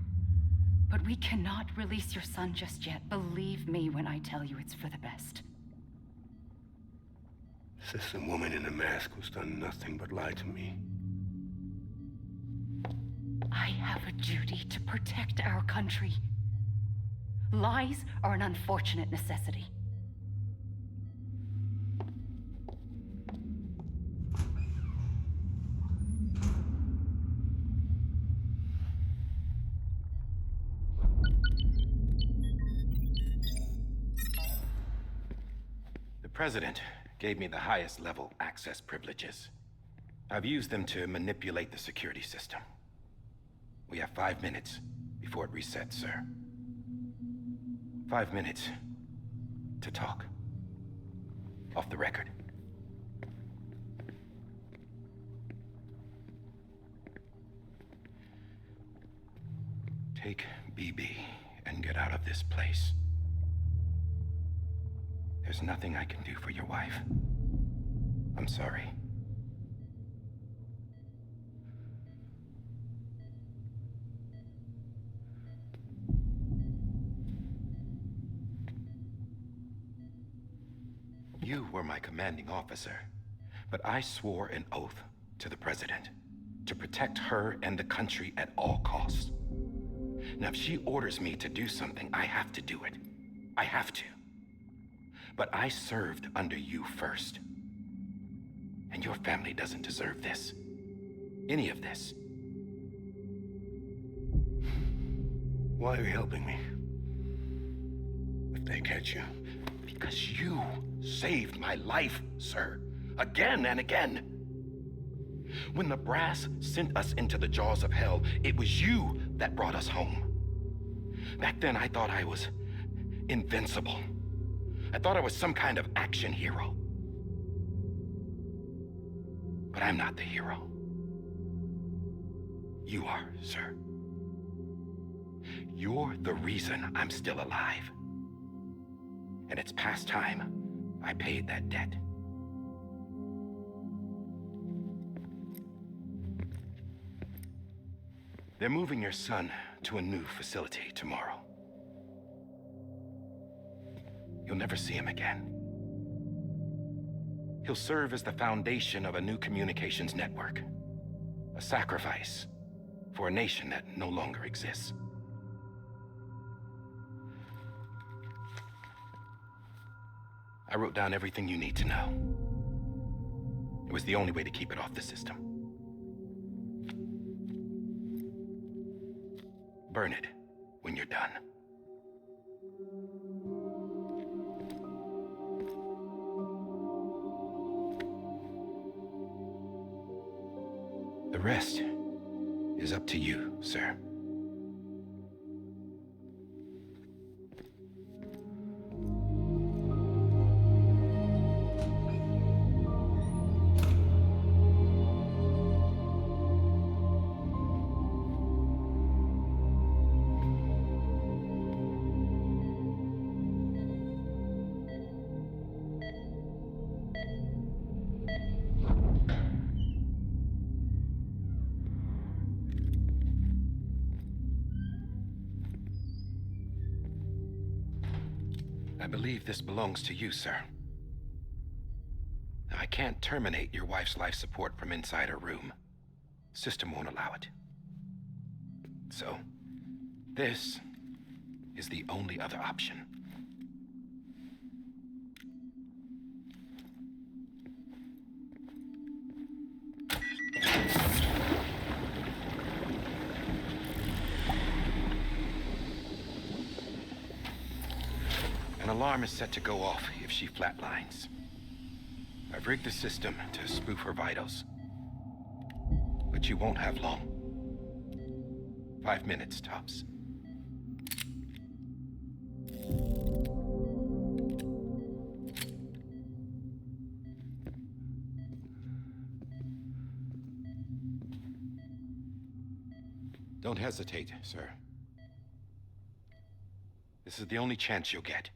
But we cannot release your son just yet. Believe me when I tell you it's for the best. This is a woman in a mask who's done nothing but lie to me. I have a duty to protect our country. Lies are an unfortunate necessity. The President gave me the highest level access privileges. I've used them to manipulate the security system. We have 5 minutes before it resets, sir. 5 minutes to talk. Off the record. Take BB and get out of this place. There's nothing I can do for your wife. I'm sorry. You were my commanding officer, but I swore an oath to the President to protect her and the country at all costs. Now, if she orders me to do something, I have to do it. I have to. But I served under you first. And your family doesn't deserve this. Any of this. Why are you helping me? If they catch you. Because you saved my life, sir. Again and again. When the brass sent us into the jaws of hell, it was you that brought us home. Back then, I thought I was invincible. I thought I was some kind of action hero. But I'm not the hero. You are, sir. You're the reason I'm still alive. And it's past time I paid that debt. They're moving your son to a new facility tomorrow. You'll never see him again. He'll serve as the foundation of a new communications network. A sacrifice for a nation that no longer exists. I wrote down everything you need to know. It was the only way to keep it off the system. Burn it when you're done. The rest is up to you, sir. I believe this belongs to you, sir. I can't terminate your wife's life support from inside her room. System won't allow it. So, this is the only other option. An alarm is set to go off if she flatlines. I've rigged the system to spoof her vitals. But you won't have long. 5 minutes, tops. Don't hesitate, sir. This is the only chance you'll get.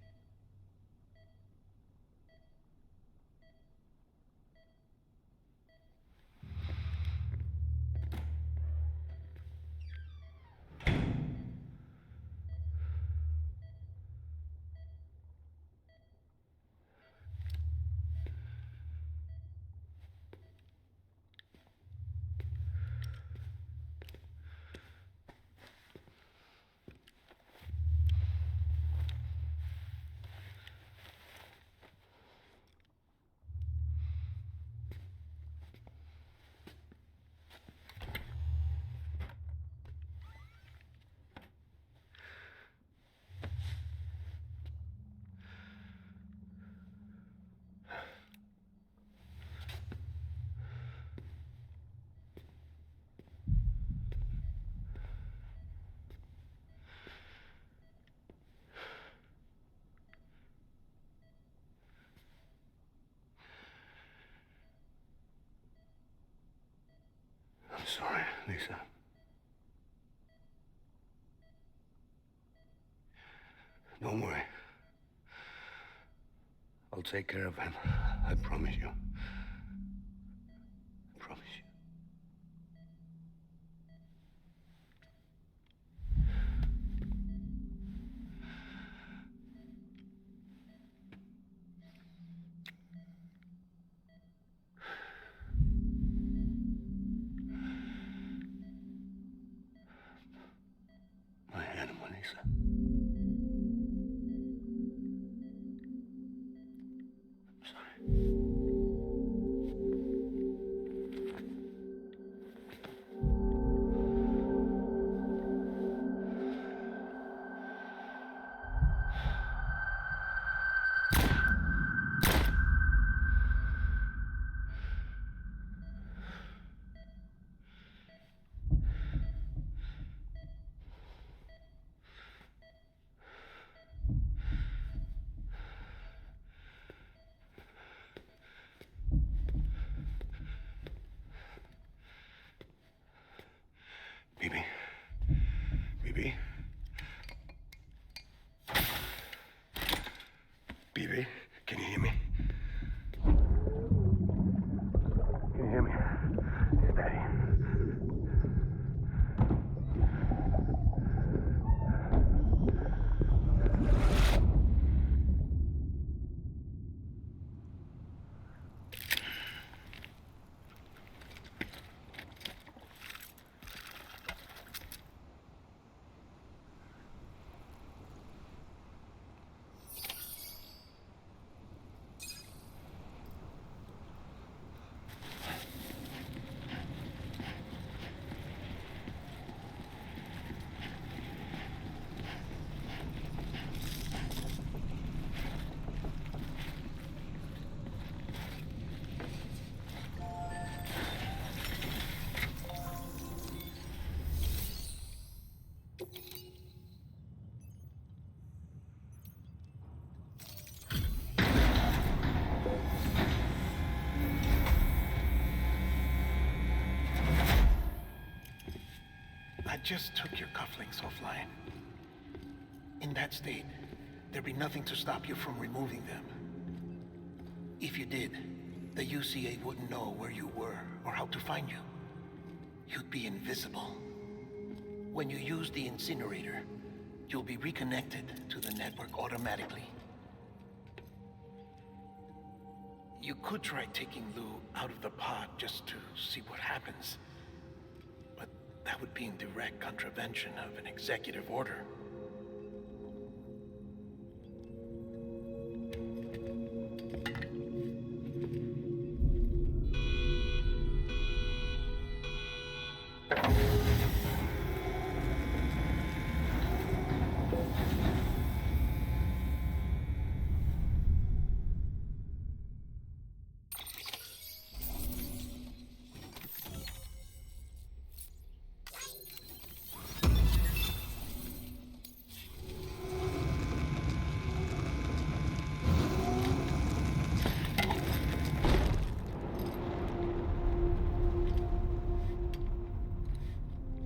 I'm sorry, Lisa. Don't worry. I'll take care of him. I promise you. I promise you. My animal, Lisa. I'm sorry. just took your cufflinks offline. In that state, there'd be nothing to stop you from removing them. If you did, the UCA wouldn't know where you were or how to find you. You'd be invisible. When you use the incinerator, you'll be reconnected to the network automatically. You could try taking Lou out of the pod just to see what happens. But that would be in direct contravention of an executive order.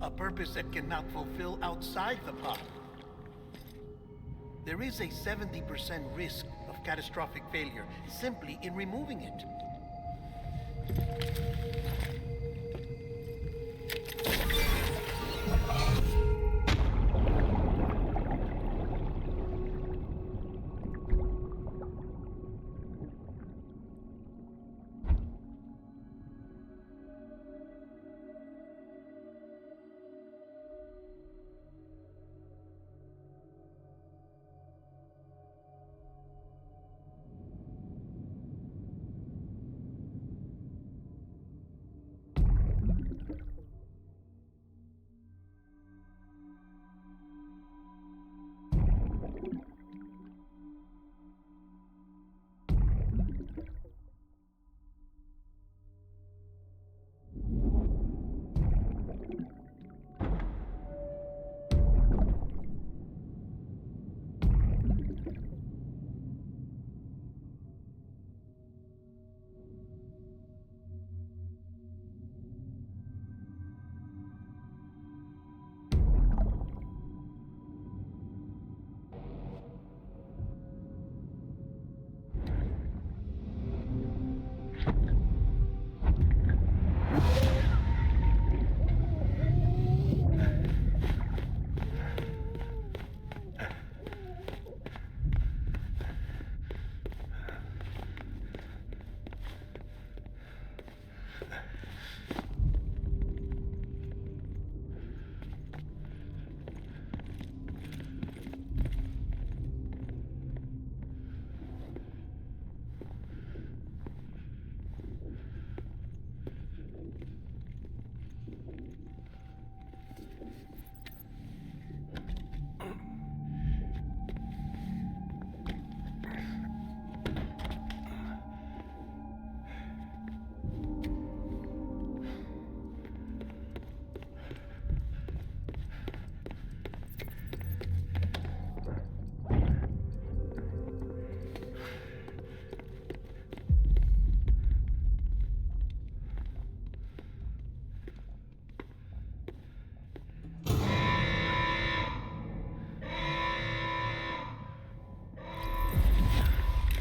A purpose that cannot fulfill outside the pod. There is a 70% risk of catastrophic failure simply in removing it.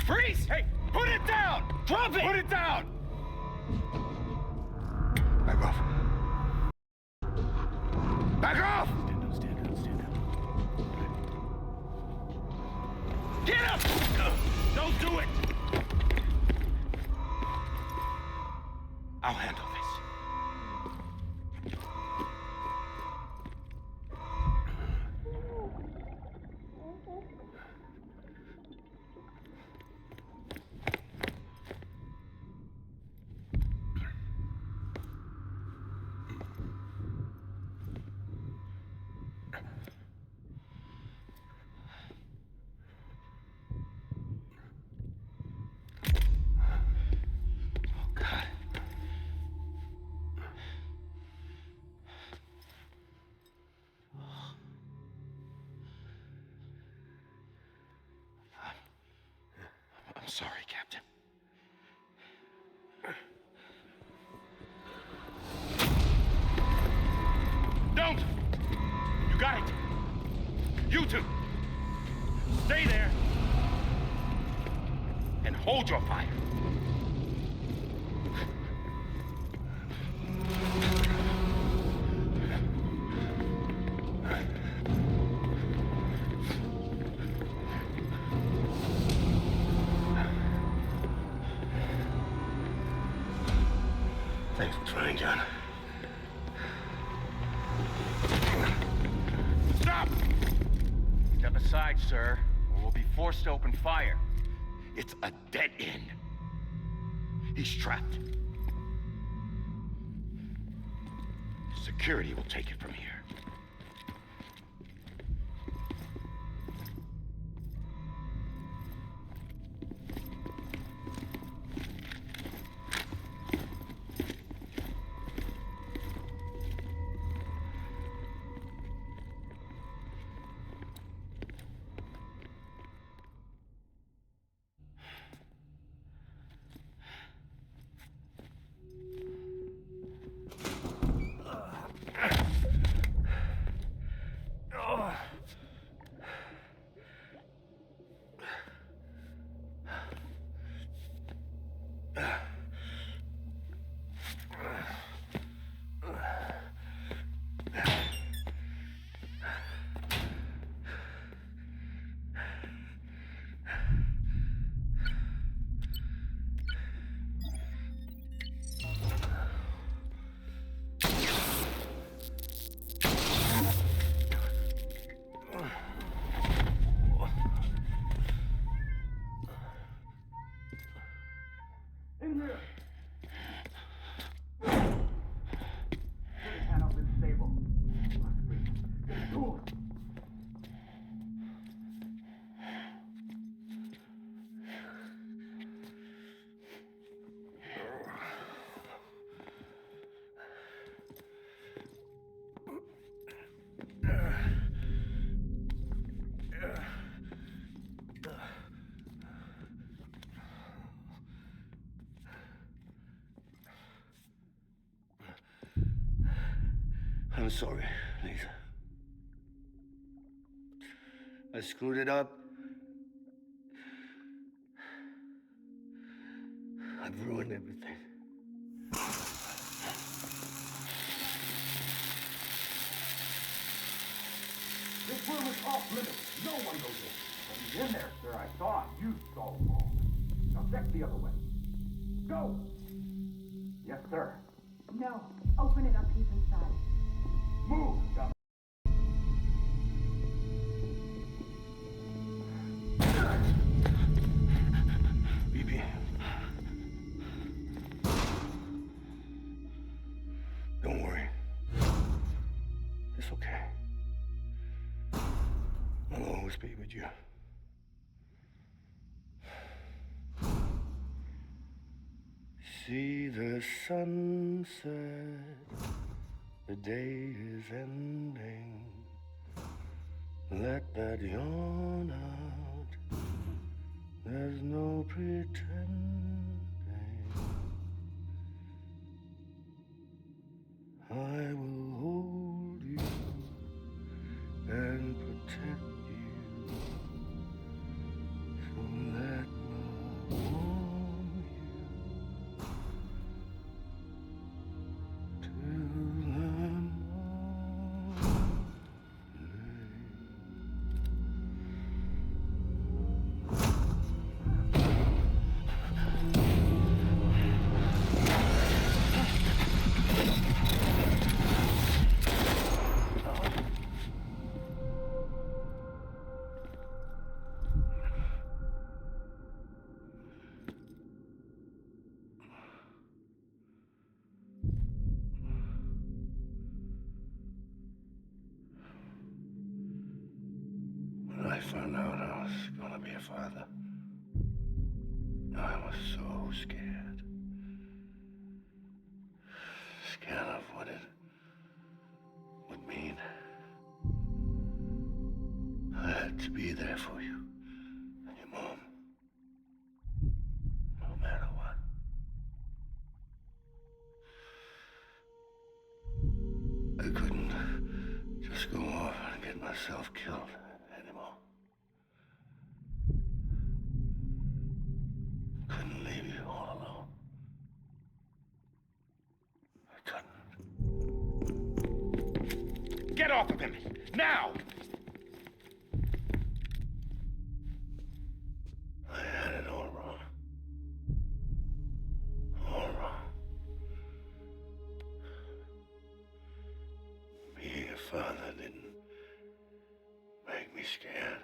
Freeze! Hey, put it down! Drop it! Put it down! Back off. Back off! Stand down. Get up! Don't do it! I'll handle this. I'm sorry, Captain. Don't You two, stay there and hold your fire. Thanks for trying, John. Stop! Step aside, sir, or we'll be forced to open fire. It's a dead end. He's trapped. Security will take it from here. I'm sorry, Lisa. I screwed it up. I've ruined everything. This room is off limits. No one goes in. But he's in there, sir. I saw him. You saw him all. Now check the other way. Go! Yes, sir. No. Open it up. He's inside. Move, dumb. BB. Don't worry. It's okay. I'll always be with you. See the sunset. The day is ending. Let that yawn out. There's no pretending. I will hold you and protect you. So let love warm you till the morning. When I found out I was gonna be a father, I was so scared. Scared of what it would mean. I had to be there for you and your mom, no matter what. I couldn't just go off and get myself killed off of him! Now! I had it all wrong. All wrong. Being a father didn't make me scared.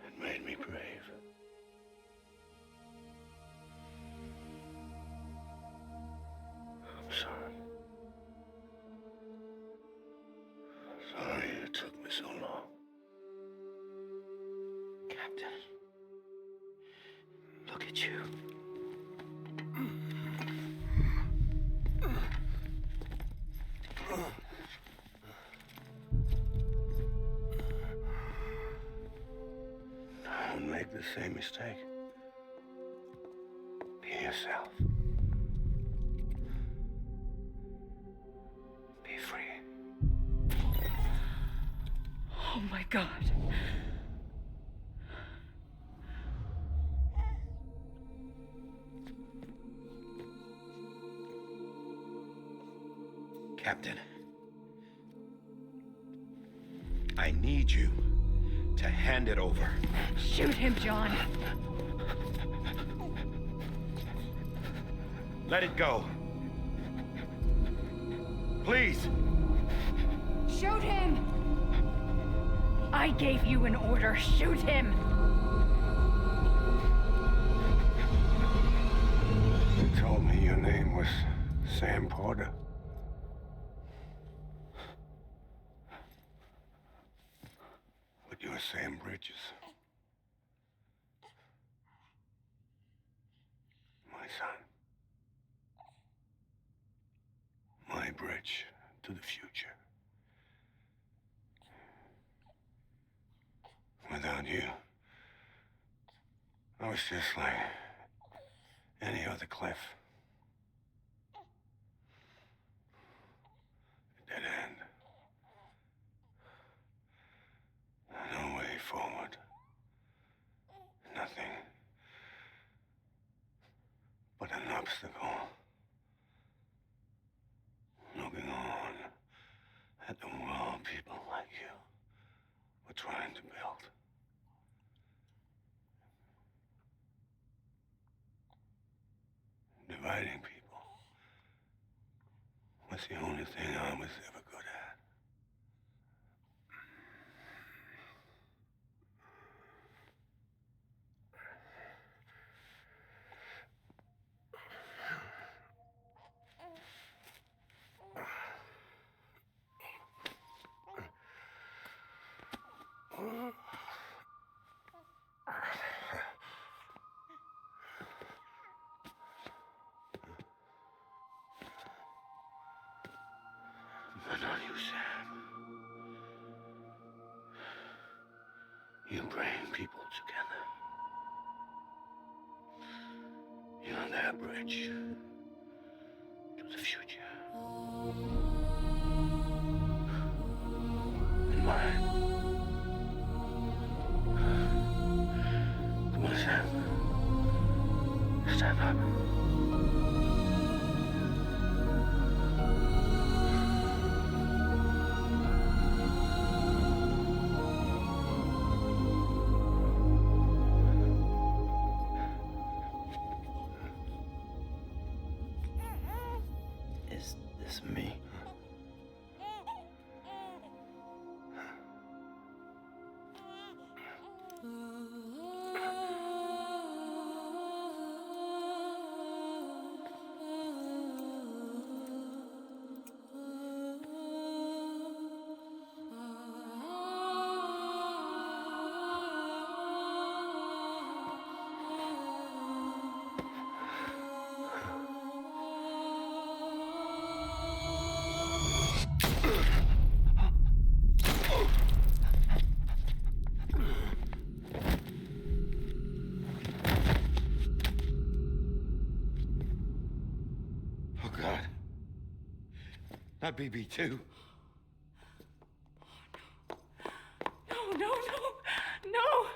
It made me brave. I'm sorry. Sorry it took me so long. Captain, look at you. Don't make the same mistake. Be yourself. Be free. Oh my God. Captain, I need you to hand it over. Shoot him, John. Let it go. Please. Shoot him! I gave you an order. Shoot him! You told me your name was Sam Porter. But you're Sam Bridges. My son. My bridge to the future. Without you, I was just like any other Cliff. A dead end. No way forward. Nothing but an obstacle. Looking on at the world people like you were trying to build. Dividing people was the only thing I was ever good at. But not you, Sam. You bring people together. You're their bridge to the future. And mine. Come on, Sam. Stand up. Is this me? Oh, God. Not BB2. No, no, no, no!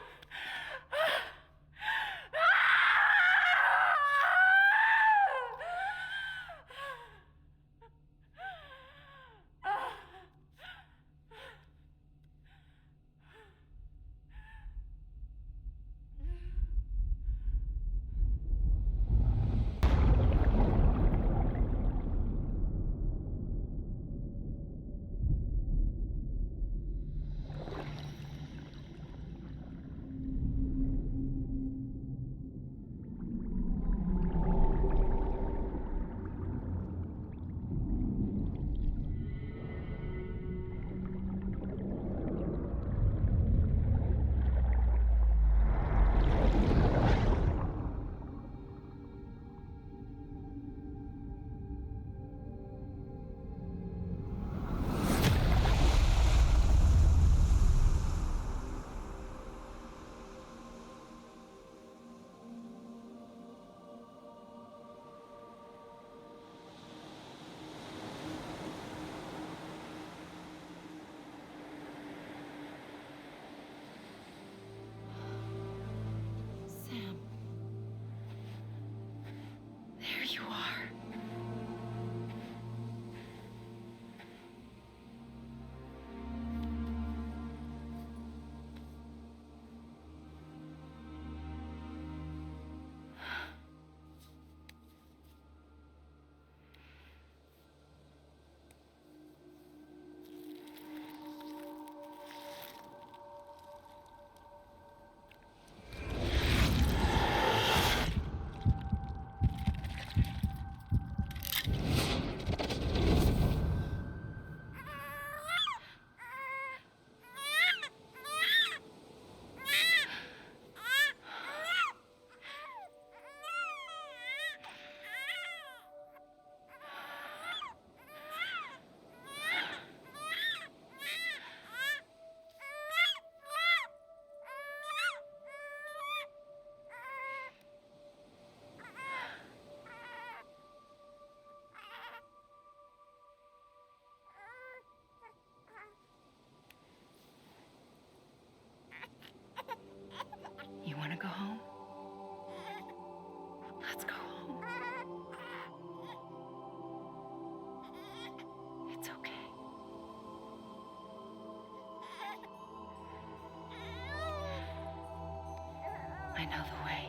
I know the way.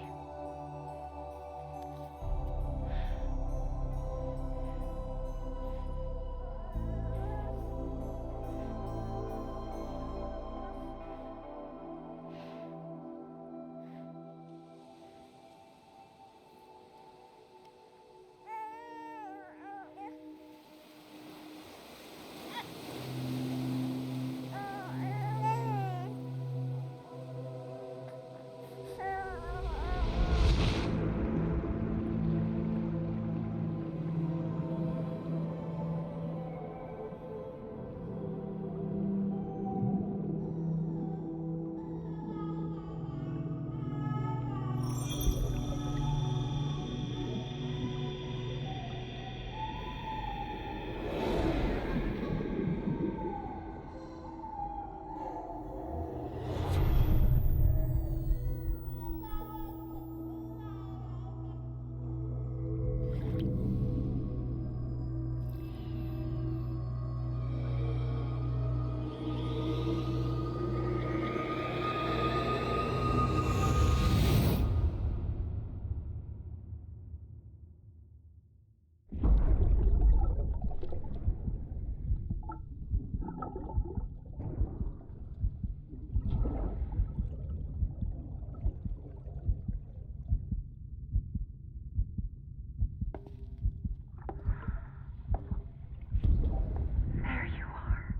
There you are.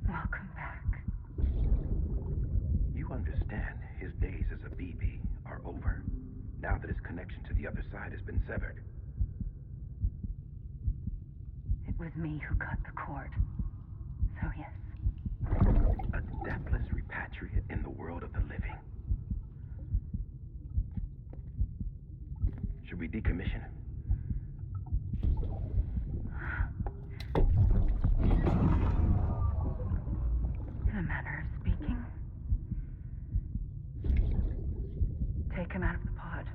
Welcome back. You understand his days as a BB are over, now that his connection to the other side has been severed. It was me who cut the cord. So yes. A deathless repatriate in the world of the living. Should we decommission him? In a manner of speaking. Take him out of the pod.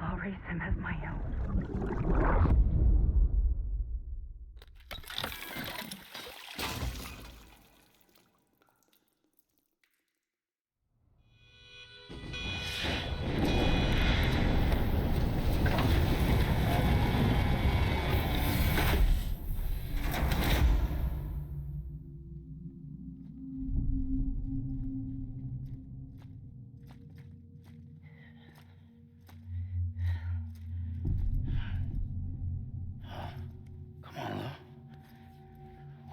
I'll raise him as my own. Come on, Lou.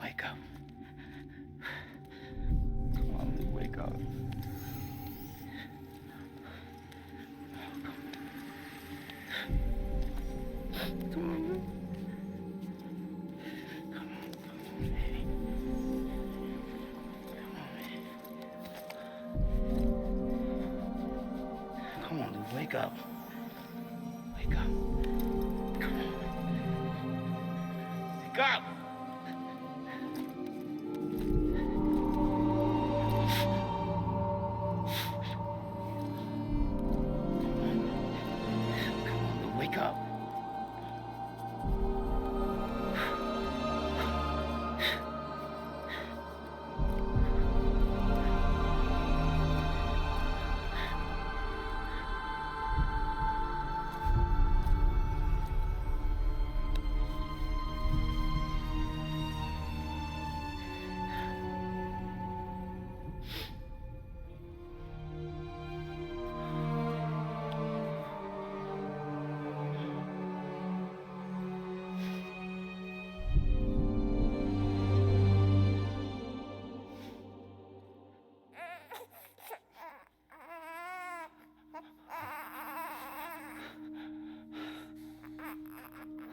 Wake up. Come on, Lou, wake up. Come on, Lou. Come on, baby. Come on, Lou, wake up. Wake up. Come on. Wake up! Come on, Lou, wake up.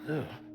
Lou.